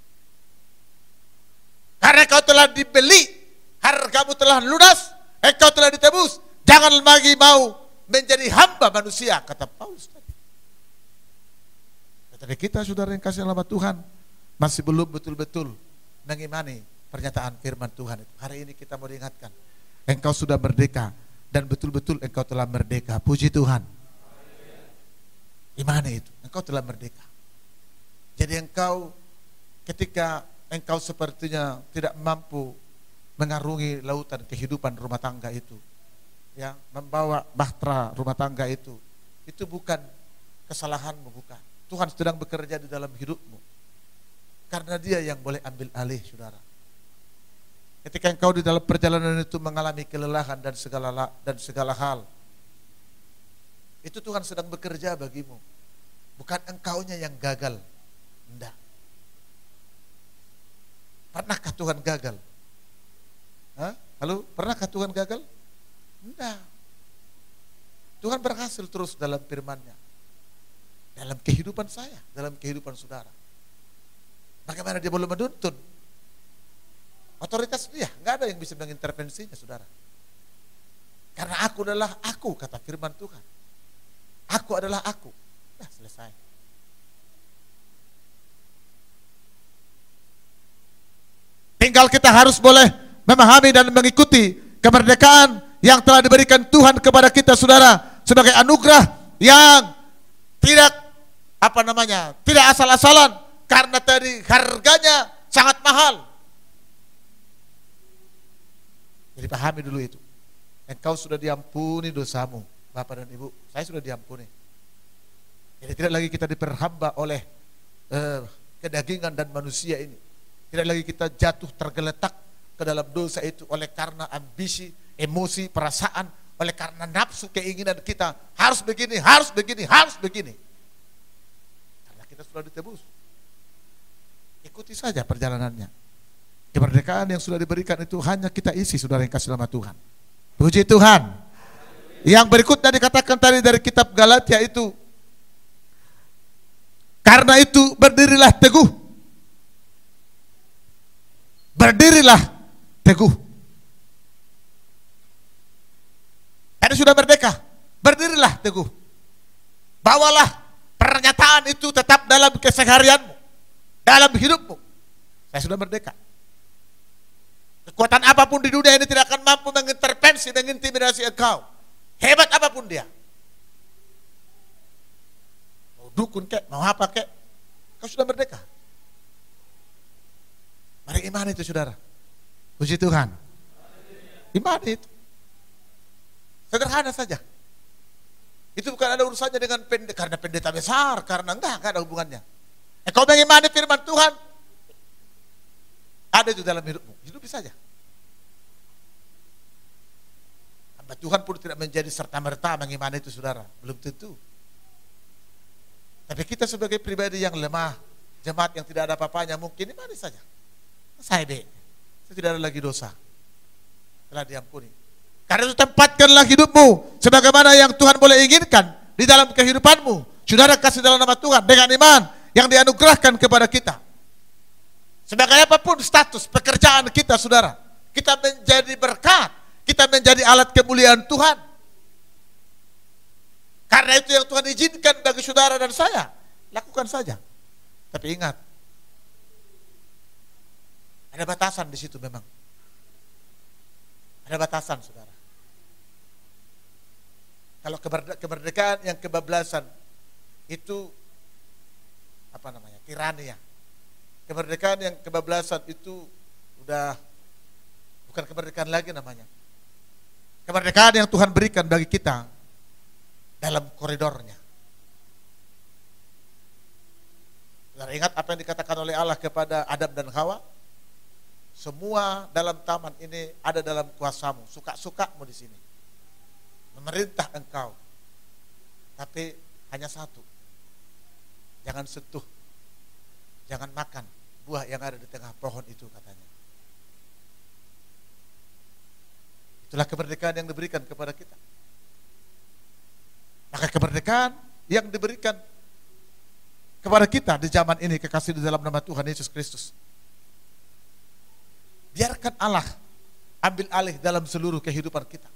S4: Karena engkau telah dibeli, hargamu telah lunas, engkau telah ditebus. Jangan lagi mau menjadi hamba manusia, kata Paulus tadi. Tetapi kita saudara yang kasih nama Tuhan, masih belum betul-betul mengimani pernyataan firman Tuhan itu. Hari ini kita mau diingatkan, engkau sudah merdeka dan betul-betul engkau telah merdeka. Puji Tuhan. Imani itu, engkau telah merdeka. Jadi engkau ketika engkau sepertinya tidak mampu mengarungi lautan kehidupan rumah tangga itu, ya, membawa bahtera rumah tangga itu bukan kesalahanmu, bukan. Tuhan sedang bekerja di dalam hidupmu. Karena Dia yang boleh ambil alih, saudara. Ketika engkau di dalam perjalanan itu mengalami kelelahan dan segala hal, itu Tuhan sedang bekerja bagimu. Bukan engkaunya yang gagal. Enggak. Pernahkah Tuhan gagal? Hah? Halo, pernahkah Tuhan gagal? Enggak. Tuhan berhasil terus dalam firman-Nya. Dalam kehidupan saya, dalam kehidupan saudara. Bagaimana Dia boleh menuntun? Otoritas Dia, enggak ada yang bisa mengintervensinya, saudara. Karena aku adalah aku, kata firman Tuhan. Aku adalah aku. Nah, selesai. Tinggal kita harus boleh memahami dan mengikuti kemerdekaan yang telah diberikan Tuhan kepada kita, saudara, sebagai anugerah yang tidak tidak asal-asalan, karena tadi harganya sangat mahal. Jadi pahami dulu itu. Engkau sudah diampuni dosamu, Bapak dan Ibu. Saya sudah diampuni. Jadi tidak lagi kita diperhamba oleh kedagingan dan manusia ini. Tidak lagi kita jatuh tergeletak ke dalam dosa itu oleh karena ambisi, emosi, perasaan, oleh karena nafsu, keinginan kita harus begini, harus begini, harus begini. Karena kita sudah ditebus. Ikuti saja perjalanannya. Kemerdekaan yang sudah diberikan itu hanya kita isi, saudara yang kasih nama Tuhan. Puji Tuhan. Yang berikutnya dikatakan tadi dari kitab Galatia itu, karena itu berdirilah teguh. Berdirilah teguh. Anda sudah merdeka, berdirilah teguh. Bawalah pernyataan itu tetap dalam keseharianmu, dalam hidupmu. Saya sudah merdeka. Kekuatan apapun di dunia ini tidak akan mampu mengintervensi, mengintimidasi engkau. Hebat apapun dia. Mau dukun kek, mau apa kek, kau sudah merdeka. Mari iman itu saudara. Puji Tuhan. Iman itu. Sederhana saja. Itu bukan ada urusannya dengan karena pendeta besar, karena enggak ada hubungannya. Kau mengimani firman Tuhan, ada itu dalam hidupmu. Hidupi saja. Hamba Tuhan pun tidak menjadi serta-merta mengimani itu saudara. Belum tentu. Tapi kita sebagai pribadi yang lemah, jemaat yang tidak ada apa-apanya, mungkin imani saja. Saya tidak ada lagi dosa. Telah diampuni. Karena itu tempatkanlah hidupmu sebagaimana yang Tuhan boleh inginkan di dalam kehidupanmu. Saudara kasih dalam nama Tuhan dengan iman yang dianugerahkan kepada kita. Sebagai apapun status pekerjaan kita saudara, kita menjadi berkat, kita menjadi alat kemuliaan Tuhan. Karena itu yang Tuhan izinkan bagi saudara dan saya, lakukan saja. Tapi ingat, ada batasan di situ memang. Ada batasan saudara. Kalau kemerdekaan yang kebablasan itu apa namanya? Tirania. Kemerdekaan yang kebablasan itu udah bukan kemerdekaan lagi namanya. Kemerdekaan yang Tuhan berikan bagi kita dalam koridornya. Saudara ingat apa yang dikatakan oleh Allah kepada Adam dan Hawa? Semua dalam taman ini ada dalam kuasamu, suka-sukamu di sini. Memerintah engkau. Tapi hanya satu. Jangan sentuh. Jangan makan buah yang ada di tengah pohon itu katanya. Itulah kemerdekaan yang diberikan kepada kita. Maka kemerdekaan yang diberikan kepada kita di zaman ini, kekasih di dalam nama Tuhan Yesus Kristus. Biarkan Allah ambil alih dalam seluruh kehidupan kita.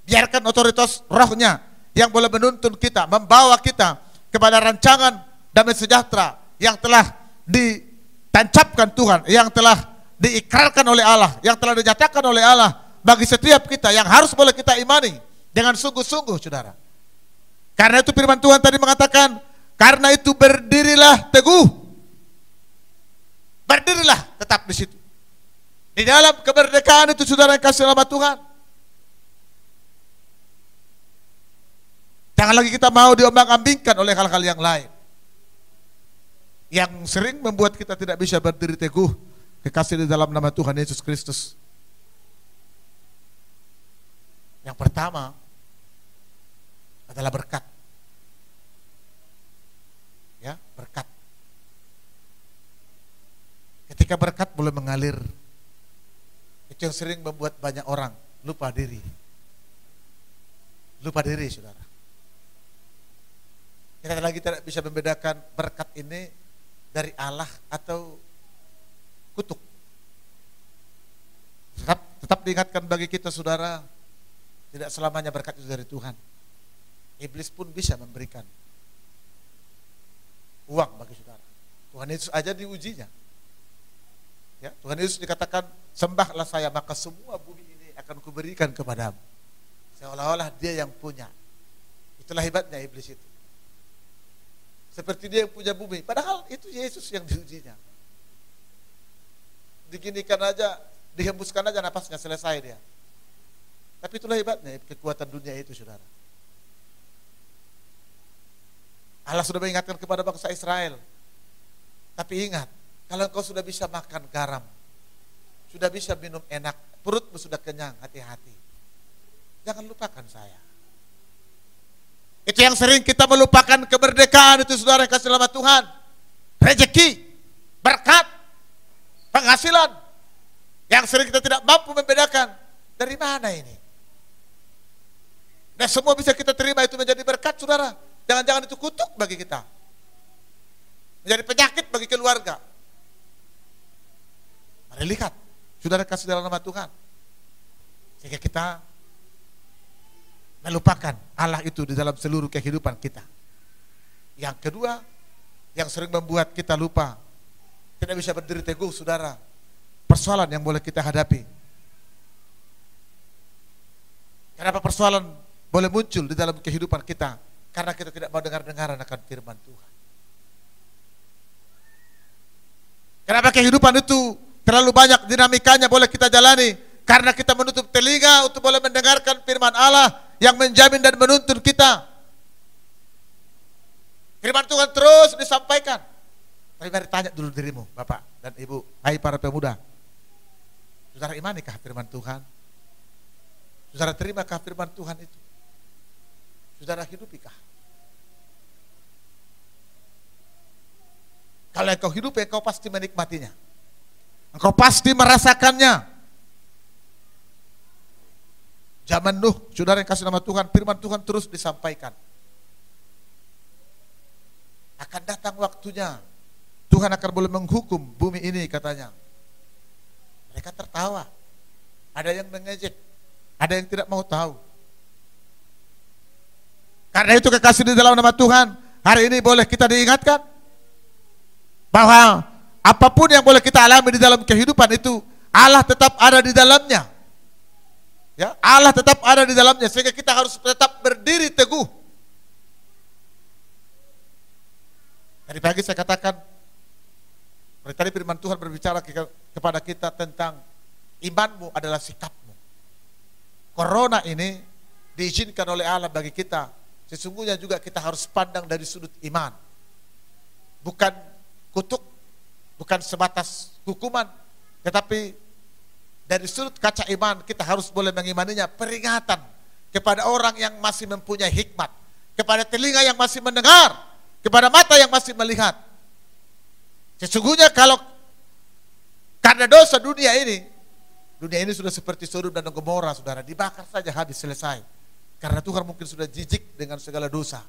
S4: Biarkan otoritas rohnya yang boleh menuntun kita, membawa kita kepada rancangan damai sejahtera yang telah ditancapkan Tuhan, yang telah diikrarkan oleh Allah, yang telah dinyatakan oleh Allah bagi setiap kita, yang harus boleh kita imani dengan sungguh-sungguh saudara. Karena itu firman Tuhan tadi mengatakan, karena itu berdirilah teguh. Berdirilah tetap di situ. Di dalam kemerdekaan itu saudara yang kasih nama Tuhan. Jangan lagi kita mau diombang-ambingkan oleh hal-hal yang lain yang sering membuat kita tidak bisa berdiri teguh kekasih di dalam nama Tuhan Yesus Kristus. Yang pertama adalah berkat. Ya, berkat. Ketika berkat boleh mengalir, itu yang sering membuat banyak orang lupa diri. Lupa diri, saudara. Kita lagi tidak bisa membedakan berkat ini dari Allah atau kutuk. Tetap diingatkan bagi kita saudara, tidak selamanya berkat itu dari Tuhan. Iblis pun bisa memberikan uang bagi saudara. Tuhan Yesus aja diujinya. Ya, Tuhan Yesus dikatakan, sembahlah saya maka semua bumi ini akan kuberikan kepadamu. Seolah-olah dia yang punya. Itulah hebatnya iblis itu. Seperti dia yang punya bumi, padahal itu Yesus yang diujinya. Diginikan aja, dihembuskan aja napasnya, selesai dia. Tapi itulah hebatnya kekuatan dunia itu saudara. Allah sudah mengingatkan kepada bangsa Israel. Tapi ingat, kalau engkau sudah bisa makan garam, sudah bisa minum enak, perutmu sudah kenyang, hati-hati. Jangan lupakan saya. Itu yang sering kita melupakan kemerdekaan itu saudara yang kasih nama Tuhan. Rezeki, berkat, penghasilan. Yang sering kita tidak mampu membedakan. Dari mana ini? Dan semua bisa kita terima itu menjadi berkat, saudara. Jangan-jangan itu kutuk bagi kita. Menjadi penyakit bagi keluarga. Mari lihat, saudara kasih dalam nama Tuhan. Sehingga kita melupakan Allah itu di dalam seluruh kehidupan kita. Yang kedua, yang sering membuat kita lupa, tidak bisa berdiri teguh, saudara, persoalan yang boleh kita hadapi. Kenapa persoalan boleh muncul di dalam kehidupan kita? Karena kita tidak mau dengar-dengaran akan firman Tuhan. Kenapa kehidupan itu terlalu banyak dinamikanya boleh kita jalani? Karena kita menutup telinga untuk boleh mendengarkan firman Allah yang menjamin dan menuntun kita. Firman Tuhan terus disampaikan. Tapi mari tanya dulu dirimu, Bapak dan Ibu, hai para pemuda. Saudara imanikah firman Tuhan? Saudara terimakah firman Tuhan itu? Saudara hidupikah? Kalau engkau hidup, engkau pasti menikmatinya. Engkau pasti merasakannya. Zaman Nuh, saudara yang kasih nama Tuhan, firman Tuhan terus disampaikan. Akan datang waktunya, Tuhan akan boleh menghukum bumi ini, katanya. Mereka tertawa. Ada yang mengejek, ada yang tidak mau tahu. Karena itu kekasih di dalam nama Tuhan, hari ini boleh kita diingatkan bahwa apapun yang boleh kita alami di dalam kehidupan itu, Allah tetap ada di dalamnya. Ya, Allah tetap ada di dalamnya, sehingga kita harus tetap berdiri teguh. Tadi pagi saya katakan, tadi firman Tuhan berbicara kepada kita tentang imanmu adalah sikapmu. Corona ini diizinkan oleh Allah bagi kita. Sesungguhnya juga kita harus pandang dari sudut iman. Bukan kutuk, bukan sebatas hukuman, tetapi dari sudut kaca iman kita harus boleh mengimaninya. Peringatan kepada orang yang masih mempunyai hikmat, kepada telinga yang masih mendengar, kepada mata yang masih melihat. Sesungguhnya kalau karena dosa dunia ini sudah seperti Sodom dan Gomora, saudara, dibakar saja habis selesai. Karena Tuhan mungkin sudah jijik dengan segala dosa.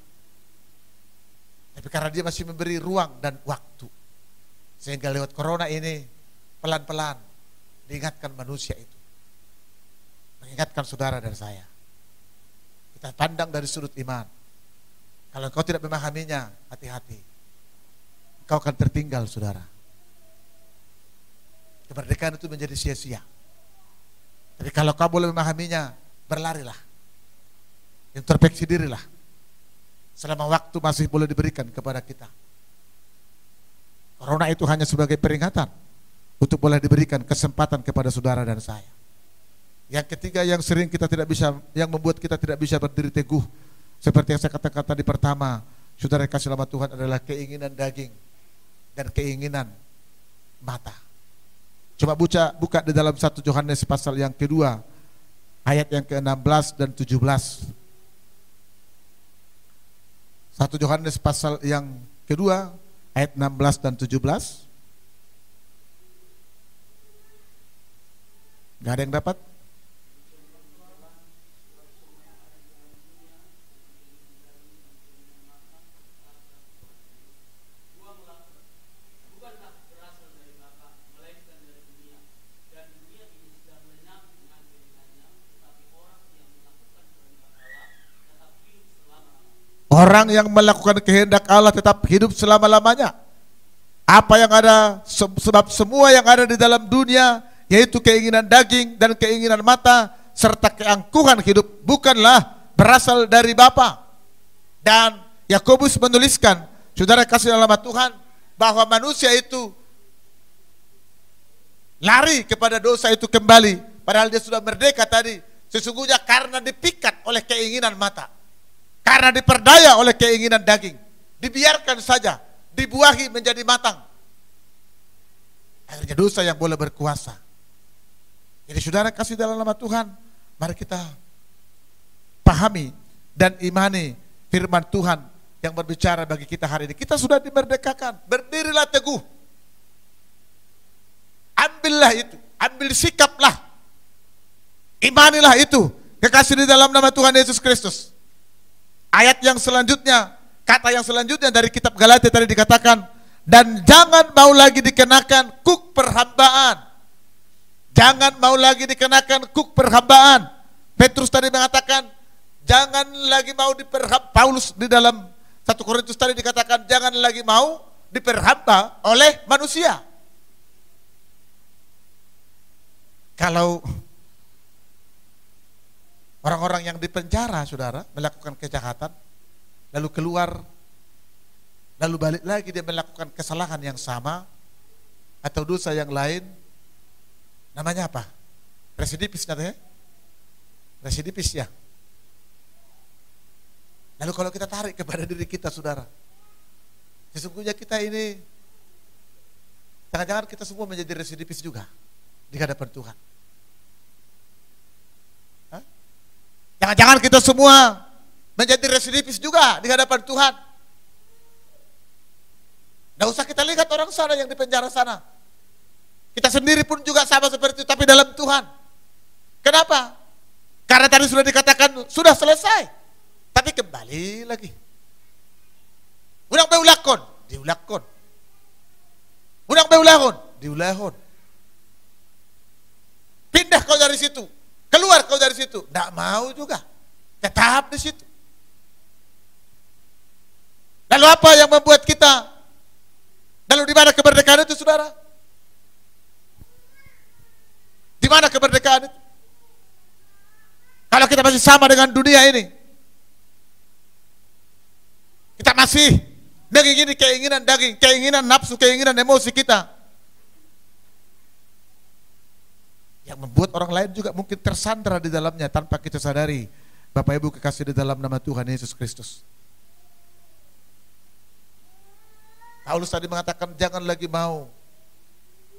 S4: Tapi karena dia masih memberi ruang dan waktu, sehingga lewat corona ini pelan-pelan diingatkan manusia itu, mengingatkan saudara dan saya. Kita pandang dari sudut iman. Kalau engkau tidak memahaminya, hati-hati, engkau akan tertinggal, saudara. Kemerdekaan itu menjadi sia-sia. Tapi kalau kau boleh memahaminya, berlarilah, introspeksi dirilah, selama waktu masih boleh diberikan kepada kita. Corona itu hanya sebagai peringatan untuk boleh diberikan kesempatan kepada saudara dan saya. Yang ketiga yang sering kita tidak bisa, yang membuat kita tidak bisa berdiri teguh, seperti yang saya katakan tadi pertama, saudara yang kasih nama Tuhan, adalah keinginan daging dan keinginan mata. Coba buka di dalam 1 Yohanes pasal yang kedua, ayat yang ke-16 dan 17. 1 Yohanes pasal yang kedua, ayat 16 dan 17. Gak ada yang dapat? Orang yang melakukan kehendak Allah tetap hidup selama-lamanya. Apa yang ada, sebab semua yang ada di dalam dunia, yaitu keinginan daging dan keinginan mata, serta keangkuhan hidup, bukanlah berasal dari Bapa. Dan Yakobus menuliskan, saudara kasih dalam nama Tuhan, bahwa manusia itu lari kepada dosa itu kembali, padahal dia sudah merdeka tadi. Sesungguhnya karena dipikat oleh keinginan mata, karena diperdaya oleh keinginan daging, dibiarkan saja, dibuahi menjadi matang. Akhirnya dosa yang boleh berkuasa. Jadi saudara kasih dalam nama Tuhan, mari kita pahami dan imani firman Tuhan yang berbicara bagi kita hari ini. Kita sudah dimerdekakan, berdirilah teguh. Ambillah itu, ambil sikaplah. Imanilah itu. kekasih di dalam nama Tuhan Yesus Kristus. Ayat yang selanjutnya, kata yang selanjutnya dari kitab Galatia tadi dikatakan, dan jangan mau lagi dikenakan kuk perhambaan. Jangan mau lagi dikenakan kuk perhambaan. Petrus tadi mengatakan, jangan lagi mau Paulus di dalam 1 Korintus tadi dikatakan, jangan lagi mau diperhamba oleh manusia. Kalau orang-orang yang dipenjara, saudara, melakukan kejahatan, lalu keluar, lalu balik lagi dia melakukan kesalahan yang sama, atau dosa yang lain, namanya apa? Residipis katanya? Residipis ya. Lalu kalau kita tarik kepada diri kita, saudara, sesungguhnya kita ini, jangan-jangan kita semua menjadi residipis juga di hadapan Tuhan. Jangan-jangan kita semua menjadi residipis juga di hadapan Tuhan. Tidak usah kita lihat orang sana yang di penjara sana. Kita sendiri pun juga sama seperti itu, tapi dalam Tuhan. Kenapa? Karena tadi sudah dikatakan, sudah selesai. Tapi kembali lagi. Unang beulakon, diulakon. Unang beulahon, diulahon. Pindah kau dari situ, keluar kau dari situ. Tidak mau juga, tetap di situ. Lalu apa yang membuat kita, lalu di mana kemerdekaan itu, saudara? Di mana kemerdekaan itu? Kalau kita masih sama dengan dunia ini, kita masih mengingini keinginan daging, keinginan nafsu, keinginan emosi kita, yang membuat orang lain juga mungkin tersandra di dalamnya tanpa kita sadari. Bapak Ibu kekasih di dalam nama Tuhan Yesus Kristus. Paulus tadi mengatakan jangan lagi mau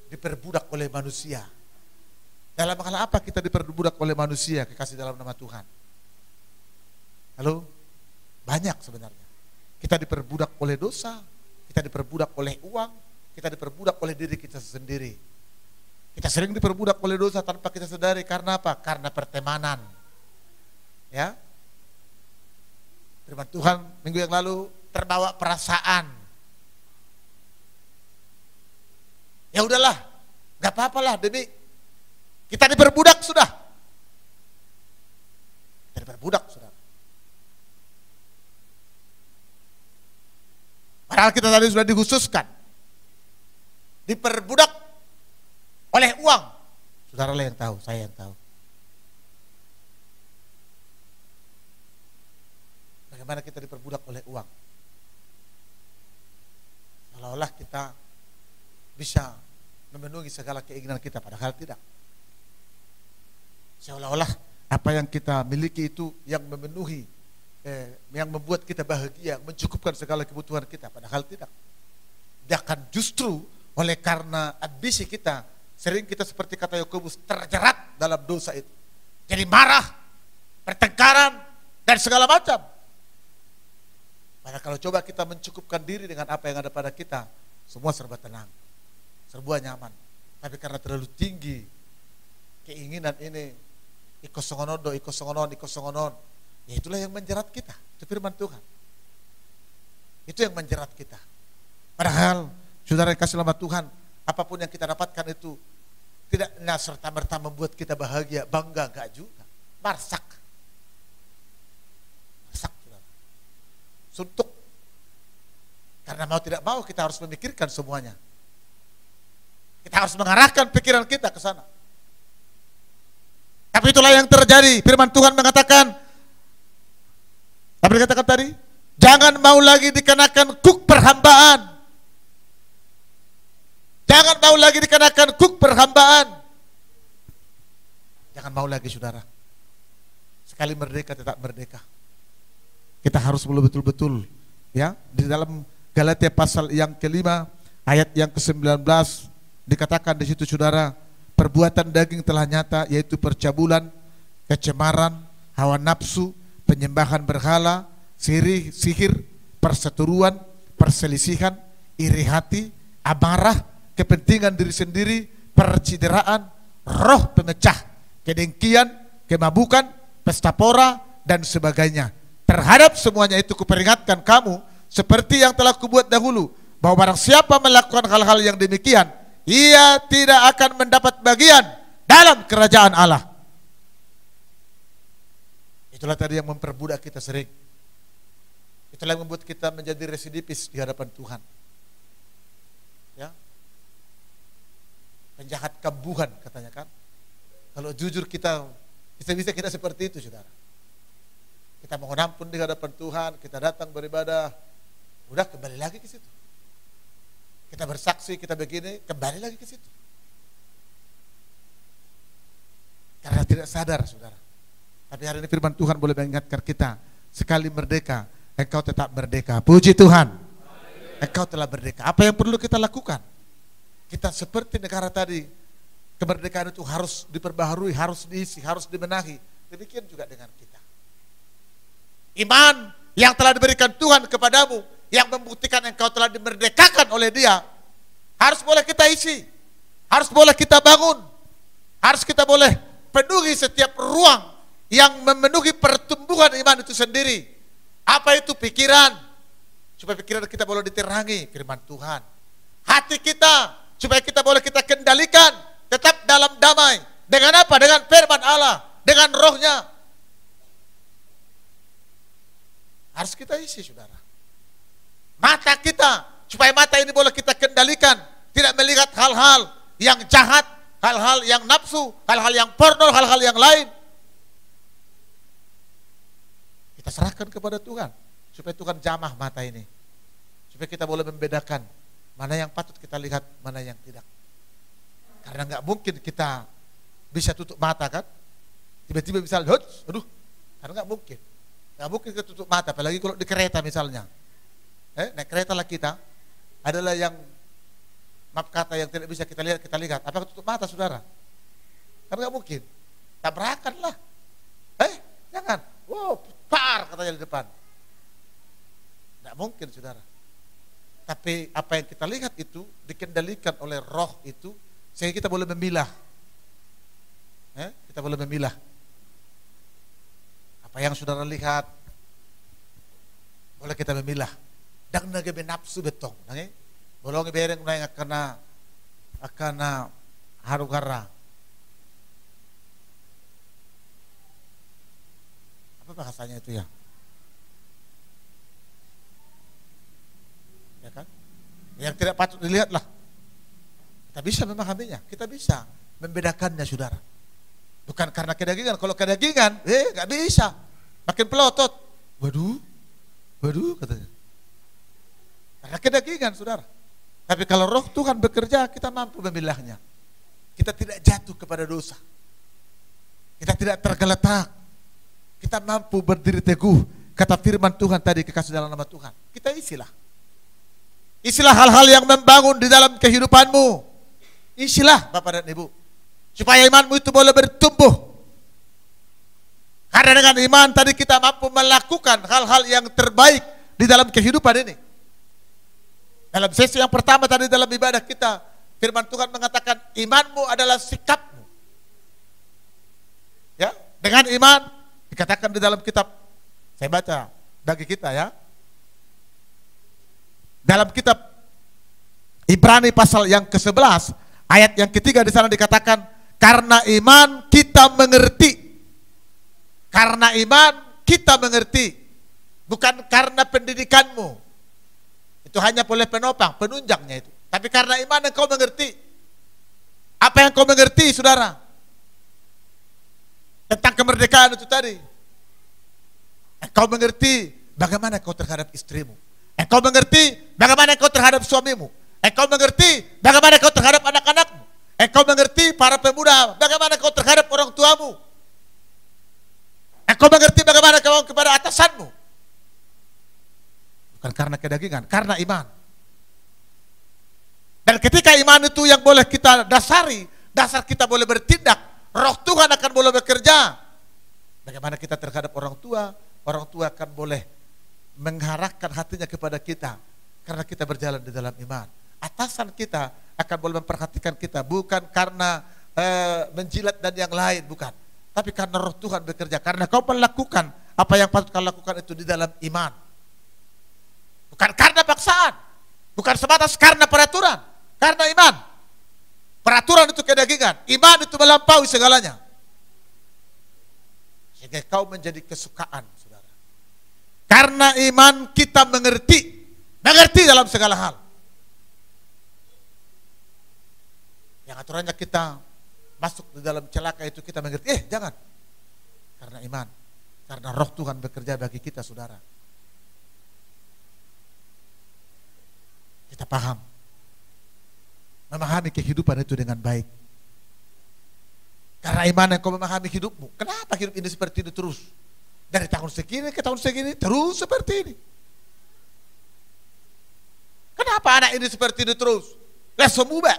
S4: diperbudak oleh manusia. Dalam hal apa kita diperbudak oleh manusia, kekasih dalam nama Tuhan? Halo? Banyak sebenarnya. Kita diperbudak oleh dosa, kita diperbudak oleh uang, kita diperbudak oleh diri kita sendiri. Kita sering diperbudak oleh dosa tanpa kita sadari. Karena apa? Karena pertemanan. Ya. Firman Tuhan minggu yang lalu, terbawa perasaan. Ya udahlah, gak apa-apalah demi kita diperbudak sudah. Kita diperbudak sudah. Padahal kita tadi sudah dikhususkan diperbudak oleh uang. Saudara lah yang tahu, saya yang tahu. Bagaimana kita diperbudak oleh uang? Seolah-olah kita bisa memenuhi segala keinginan kita, padahal tidak. Seolah-olah apa yang kita miliki itu yang memenuhi, yang membuat kita bahagia, mencukupkan segala kebutuhan kita, padahal tidak. Bahkan justru oleh karena ambisi kita, sering kita seperti kata Yakobus terjerat dalam dosa itu. Jadi marah, pertengkaran, dan segala macam. Padahal kalau coba kita mencukupkan diri dengan apa yang ada pada kita, semua serba tenang, serba nyaman. Tapi karena terlalu tinggi keinginan ini, ikosongonon, ya itulah yang menjerat kita. Itu firman Tuhan. Itu yang menjerat kita. Padahal saudara yang kasih nama Tuhan, apapun yang kita dapatkan itu tidak serta-merta membuat kita bahagia, bangga, enggak juga. Marsak. Saudara. Suntuk. Karena mau tidak mau kita harus memikirkan semuanya. Kita harus mengarahkan pikiran kita ke sana. Tapi itulah yang terjadi. Firman Tuhan mengatakan, apa dikatakan tadi? Jangan mau lagi dikenakan kuk perhambaan. Jangan mau lagi dikenakan kuk perhambaan. Jangan mau lagi, saudara. Sekali merdeka tetap merdeka. Kita harus betul-betul ya, di dalam Galatia pasal yang kelima ayat yang ke-19 dikatakan di situ, saudara, perbuatan daging telah nyata, yaitu percabulan, kecemaran, hawa nafsu, penyembahan berhala, sihir, perseteruan, perselisihan, iri hati, amarah, kepentingan diri sendiri, percideraan, roh pemecah, kedengkian, kemabukan, pesta pora, dan sebagainya. Terhadap semuanya itu kuperingatkan kamu, seperti yang telah kubuat dahulu, bahwa barang siapa melakukan hal-hal yang demikian, ia tidak akan mendapat bagian dalam kerajaan Allah. Itulah tadi yang memperbudak kita sering. Itulah yang membuat kita menjadi residivis di hadapan Tuhan. Ya, penjahat kambuhan katanya kan. Kalau jujur kita seperti itu, saudara. Kita mohon ampun di hadapan Tuhan, kita datang beribadah, udah kembali lagi ke situ. Kita bersaksi, kita begini, kembali lagi ke situ. Karena tidak sadar, saudara. Tapi hari ini firman Tuhan boleh mengingatkan kita, sekali merdeka, engkau tetap merdeka. Puji Tuhan. Engkau telah merdeka. Apa yang perlu kita lakukan? Kita seperti negara tadi, kemerdekaan itu harus diperbaharui, harus diisi, harus dibenahi. Demikian juga dengan kita. Iman yang telah diberikan Tuhan kepadamu, yang membuktikan engkau telah dimerdekakan oleh Dia, harus boleh kita isi, harus boleh kita bangun, harus kita boleh penuhi setiap ruang yang memenuhi pertumbuhan iman itu sendiri. Apa itu? Pikiran, supaya pikiran kita boleh diterangi firman Tuhan. Hati kita, supaya kita boleh kita kendalikan, tetap dalam damai. Dengan apa? Dengan firman Allah, dengan rohnya. Harus kita isi, saudara. Mata kita, supaya mata ini boleh kita kendalikan, tidak melihat hal-hal yang jahat, hal-hal yang nafsu, hal-hal yang porno, hal-hal yang lain. Kita serahkan kepada Tuhan, supaya Tuhan jamah mata ini, supaya kita boleh membedakan mana yang patut kita lihat, mana yang tidak. Karena nggak mungkin kita bisa tutup mata kan, tiba-tiba bisa, aduh, karena nggak mungkin. Nggak mungkin kita tutup mata, apalagi kalau di kereta misalnya. Naik kereta lah kita, adalah yang, maaf kata, yang tidak bisa kita lihat. Apakah tutup mata, saudara? Kan nggak mungkin. Tabrakan lah. Jangan. Wow, par katanya di depan. Nggak mungkin, saudara. Tapi apa yang kita lihat itu dikendalikan oleh roh itu, sehingga kita boleh memilah. Kita boleh memilah. Apa yang saudara lihat, boleh kita memilah. Dan nagebe nafsu betong, bolong bereng nang akana harugara. Apa bahasanya itu ya? Ya kan? Yang tidak patut dilihatlah. Kita bisa memahaminya, kita bisa membedakannya, saudara. Bukan karena kedagingan. Kalau kedagingan, nggak bisa. Makin pelotot. Waduh katanya. Karena kedagingan, saudara. Tapi kalau roh Tuhan bekerja, kita mampu memilahnya. Kita tidak jatuh kepada dosa. Kita tidak tergeletak. Kita mampu berdiri teguh. Kata firman Tuhan tadi, kekasih dalam nama Tuhan. Kita isilah. Isilah hal-hal yang membangun di dalam kehidupanmu. Isilah Bapak dan Ibu. Supaya imanmu itu boleh bertumbuh. Karena dengan iman tadi kita mampu melakukan hal-hal yang terbaik di dalam kehidupan ini. Dalam sesi yang pertama tadi dalam ibadah kita, firman Tuhan mengatakan imanmu adalah sikapmu. Ya, dengan iman dikatakan di dalam kitab, saya baca bagi kita ya. Dalam kitab Ibrani pasal yang ke-11, ayat yang ketiga di sana dikatakan, karena iman kita mengerti. Karena iman kita mengerti. Bukan karena pendidikanmu. Itu hanya boleh penopang, penunjangnya itu. Tapi karena iman engkau mengerti. Apa yang kau mengerti, saudara? Tentang kemerdekaan itu tadi. Engkau mengerti bagaimana kau terhadap istrimu. Engkau mengerti bagaimana kau terhadap suamimu. Engkau mengerti bagaimana kau terhadap anak-anakmu. Engkau mengerti para pemuda bagaimana kau terhadap orang tuamu. Engkau mengerti bagaimana kau kepada atasanmu. Bukan karena kedagingan, karena iman. Dan ketika iman itu yang boleh kita dasari, dasar kita boleh bertindak, roh Tuhan akan boleh bekerja. Bagaimana kita terhadap orang tua akan boleh mengharapkan hatinya kepada kita, karena kita berjalan di dalam iman. Atasan kita akan boleh memperhatikan kita, bukan karena menjilat dan yang lain, bukan. tapi karena roh Tuhan bekerja. Karena kau melakukan apa yang patut kau lakukan itu di dalam iman. Bukan karena paksaan, bukan sebatas karena peraturan, karena iman. Peraturan itu kedagingan, iman itu melampaui segalanya. Sehingga kau menjadi kesukaan, saudara. Karena iman kita mengerti dalam segala hal. Yang aturannya kita masuk di dalam celaka itu kita mengerti, jangan. Karena iman, karena roh Tuhan bekerja bagi kita, saudara. Kita paham, memahami kehidupan itu dengan baik. Karena iman yang kau memahami hidupmu. Kenapa hidup ini seperti ini terus? Dari tahun segini ke tahun segini terus seperti ini. Kenapa anak ini seperti ini terus? Lah semua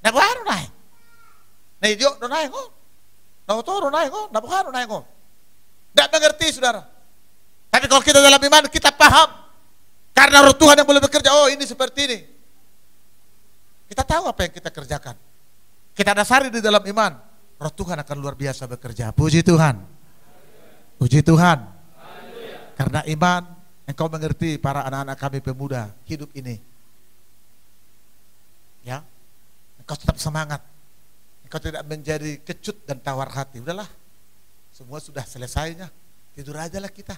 S4: na baru naik. Na idiot do naik kok. Na otoro naik kok, na bukan naik kok. Tidak mengerti, saudara. Tapi kalau kita dalam iman, kita paham. Karena roh Tuhan yang boleh bekerja, oh ini seperti ini. Kita tahu apa yang kita kerjakan. Kita dasari di dalam iman. Roh Tuhan akan luar biasa bekerja. Puji Tuhan. Puji Tuhan. Karena iman, engkau mengerti para anak-anak kami pemuda hidup ini. Ya. Engkau tetap semangat. Engkau tidak menjadi kecut dan tawar hati. Udahlah, semua sudah selesainya. Tidur aja lah kita.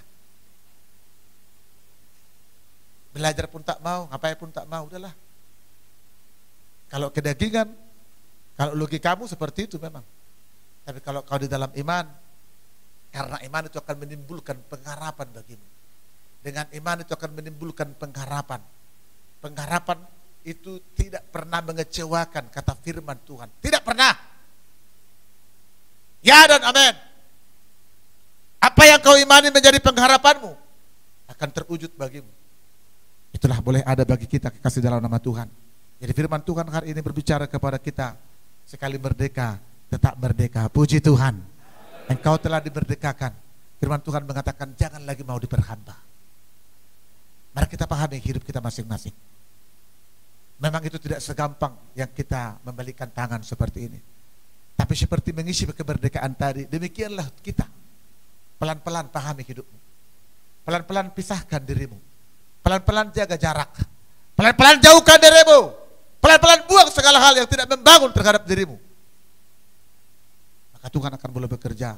S4: Belajar pun tak mau, ngapain pun tak mau. Udahlah. Kalau kedagingan, kalau logikamu seperti itu memang. Tapi kalau kau di dalam iman, karena iman itu akan menimbulkan pengharapan bagimu. Dengan iman itu akan menimbulkan pengharapan. Pengharapan itu tidak pernah mengecewakan, kata firman Tuhan. Tidak pernah. Ya dan amin. Apa yang kau imani menjadi pengharapanmu akan terwujud bagimu. Itulah boleh ada bagi kita kekasih dalam nama Tuhan. Jadi firman Tuhan hari ini berbicara kepada kita. Sekali merdeka, tetap merdeka. Puji Tuhan. Engkau telah dimerdekakan. Firman Tuhan mengatakan jangan lagi mau diperhamba. Mari kita pahami hidup kita masing-masing. Memang itu tidak segampang yang kita membalikan tangan seperti ini. Tapi seperti mengisi kemerdekaan tadi, demikianlah kita. Pelan-pelan pahami hidupmu. Pelan-pelan pisahkan dirimu. Pelan-pelan jaga jarak. Pelan-pelan jauhkan dirimu. Pelan-pelan buang segala hal yang tidak membangun terhadap dirimu. Maka Tuhan akan boleh bekerja.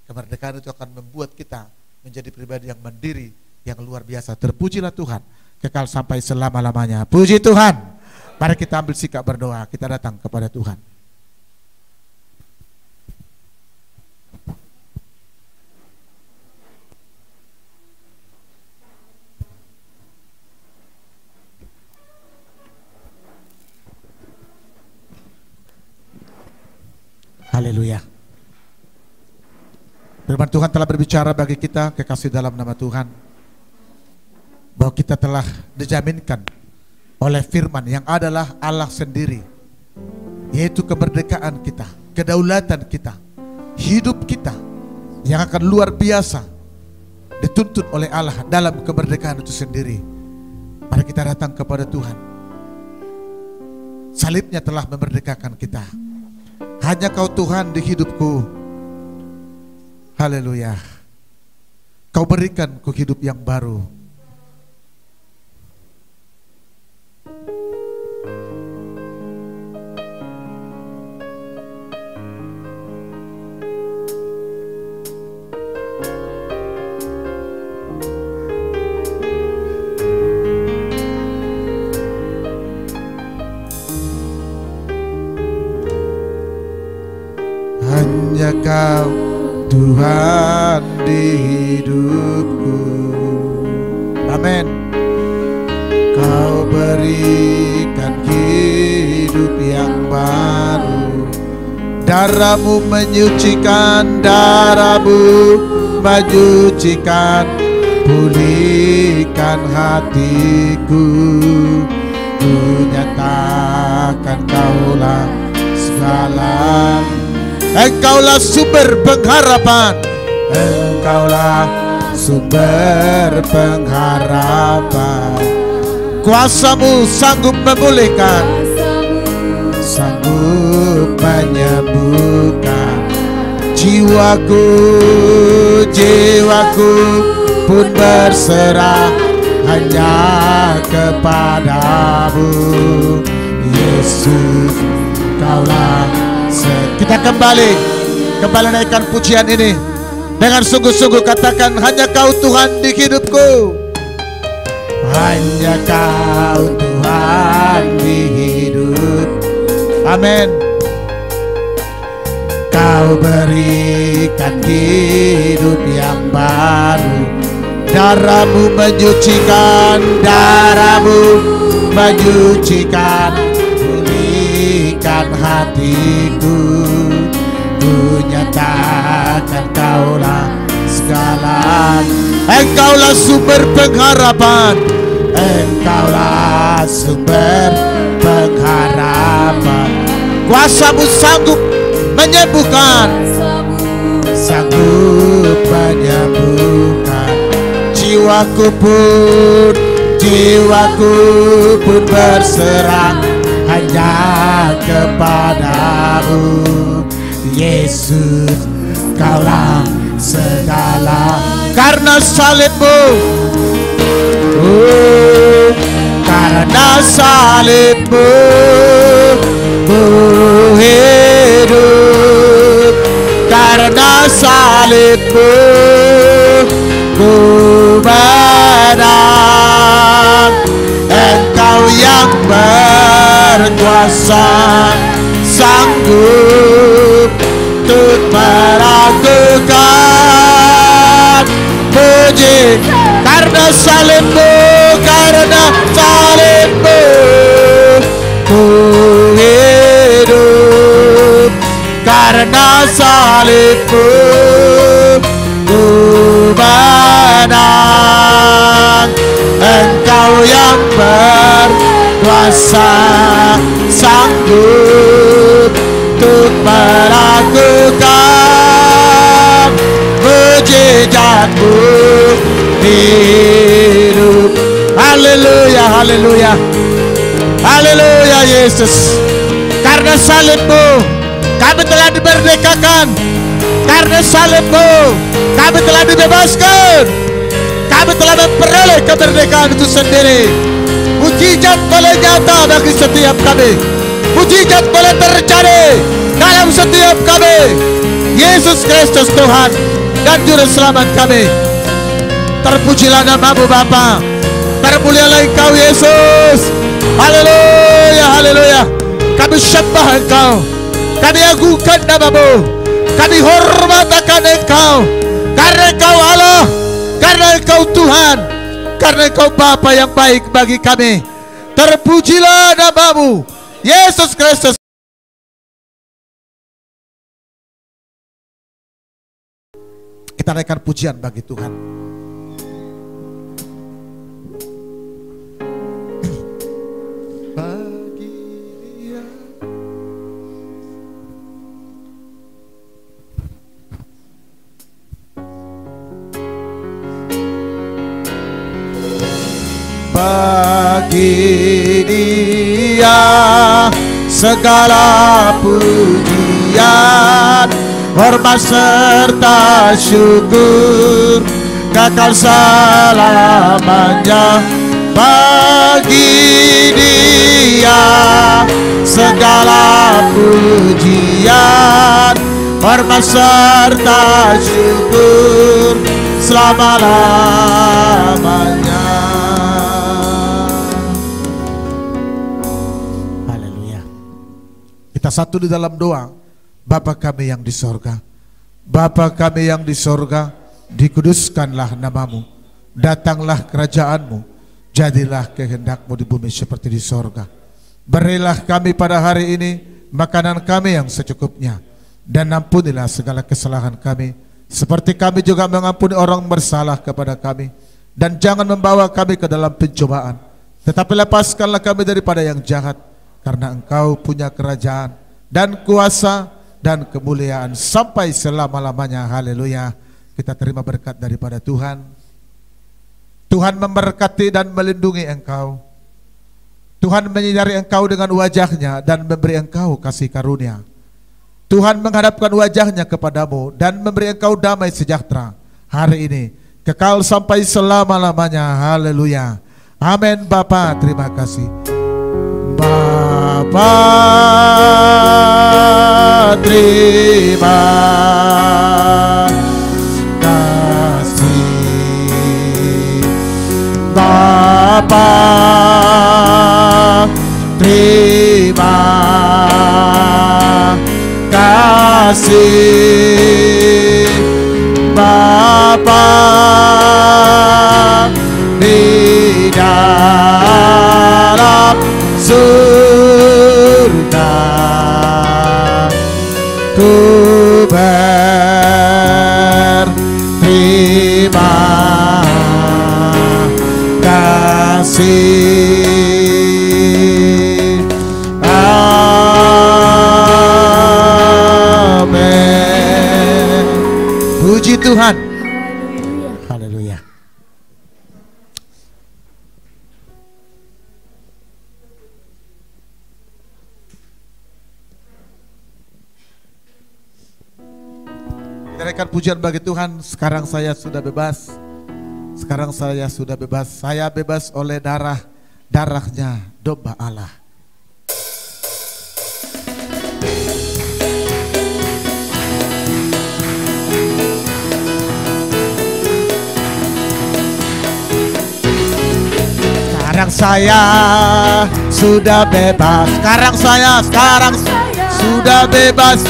S4: Kemerdekaan itu akan membuat kita menjadi pribadi yang mandiri, yang luar biasa. Terpujilah Tuhan, kekal sampai selama-lamanya. Puji Tuhan. Mari kita ambil sikap berdoa, kita datang kepada Tuhan. Haleluya. Firman Tuhan telah berbicara bagi kita, kekasih dalam nama Tuhan, bahwa kita telah dijaminkan oleh firman yang adalah Allah sendiri, yaitu kemerdekaan kita, kedaulatan kita, hidup kita yang akan luar biasa dituntut oleh Allah dalam kemerdekaan itu sendiri. Mari kita datang kepada Tuhan. Salibnya telah memerdekakan kita. Hanya Kau Tuhan di hidupku. Haleluya. Kau berikan ku hidup yang baru. Hanya Kau Tuhan di hidupku. Amin. Kau berikan hidup yang baru. Darah-Mu menyucikan, darah-Mu menyucikan. Pulihkan hatiku. Ku nyatakan Kaulah segala. Engkaulah sumber pengharapan. Engkaulah sumber pengharapan. Kuasa-Mu sanggup memulihkan, sanggup menyembuhkan. Jiwaku, jiwaku pun berserah hanya kepadamu, Yesus, Kaulah. Kita kembali naikkan pujian ini dengan sungguh-sungguh, katakan, hanya Kau Tuhan di hidupku, hanya Kau Tuhan di hidup. Amin. Kau berikan hidup yang baru, darahmu menyucikan, darahmu menyucikan, pulihkan hatiku. Ku nyatakan Kaulah segala, Engkaulah sumber pengharapan, Engkaulah sumber pengharapan. Kuasamu sanggup menyembuhkan, sanggup menyembuhkan. Jiwaku pun berserah hanya kepadamu, Yesus, Kaulah segala. Karena salibmu, karena salibmu, ku hidup. Karena salibmu, ku menang. Engkau yang berkuasa, sanggup untuk melakukan. Puji karena salibmu, karena salibmu, ku hidup. Karena salibmu, ku menang. Engkau yang berkuasa, sanggup untuk melakukan mujizatmu hidup. Haleluya, haleluya, haleluya Yesus. Karena salibmu kami telah dimerdekakan, karena salibmu kami telah dibebaskan, kami telah memperoleh kemerdekaan itu sendiri. Mujizat boleh nyata bagi setiap kami, mujizat boleh terjadi dalam setiap kami. Yesus Kristus Tuhan dan Juru Selamat kami. Terpujilah namamu Bapa, termulialah Engkau Yesus. Haleluya, haleluya. Kami sembah Engkau, kami agungkan namamu, kami hormat akan Engkau, karena Engkau Allah, karena Engkau Tuhan, karena Engkau Bapa yang baik bagi kami. Terpujilah namamu Yesus Kristus. Kita naikkan pujian bagi Tuhan. Bagi Dia bagi Dia segala pujian, hormat serta syukur kekal selamanya. Bagi Dia segala pujian, hormat serta syukur selama-lamanya. Haleluya. Kita satu di dalam doa. Bapa kami yang di sorga, Bapa kami yang di sorga, dikuduskanlah namamu, datanglah kerajaanmu, jadilah kehendak-Mu di bumi seperti di sorga. Berilah kami pada hari ini makanan kami yang secukupnya, dan ampunilah segala kesalahan kami, seperti kami juga mengampuni orang bersalah kepada kami. Dan jangan membawa kami ke dalam pencobaan, tetapi lepaskanlah kami daripada yang jahat, karena Engkau punya kerajaan dan kuasa dan kemuliaan sampai selama-lamanya. Haleluya. Kita terima berkat daripada Tuhan. Tuhan memberkati dan melindungi engkau. Tuhan menyinari engkau dengan wajahnya dan memberi engkau kasih karunia. Tuhan menghadapkan wajahnya kepadamu dan memberi engkau damai sejahtera hari ini, kekal sampai selama-lamanya. Haleluya. Amin. Bapa, terima kasih. Bapa, terima kasih. Bapa, terima kasih. Bapa di dalam surga, ku berterima kasih. Amin. Puji Tuhan. Haleluya. Kita naikkan pujian bagi Tuhan. Sekarang saya sudah bebas. Sekarang saya sudah bebas. Saya bebas oleh darahnya domba Allah. Sekarang saya sudah bebas. Sekarang saya sudah bebas.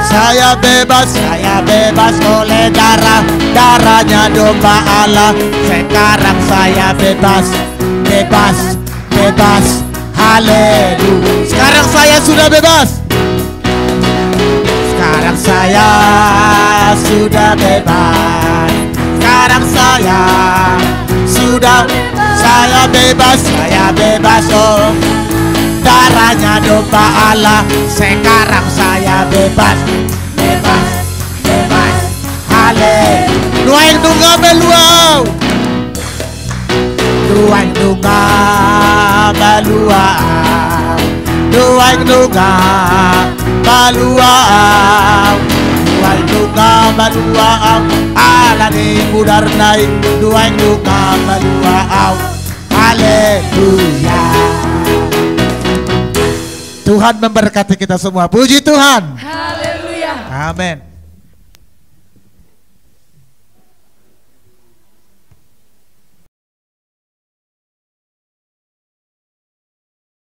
S4: Saya bebas oleh darahnya domba Allah. Sekarang saya bebas. Haleluya. Sekarang saya sudah bebas. Sekarang saya sudah bebas. Sekarang saya bebas oh, darahnya domba Allah. Sekarang saya bebas. Haleluya. Nuaing dunga beluau. Nuaing dunga beluau. Nuaing dunga beluau. Nuaing dunga beluau. Ala ni mudar naik. Nuaing dunga beluau. Haleluya. Tuhan memberkati kita semua. Puji Tuhan.
S5: Haleluya.
S4: Amin.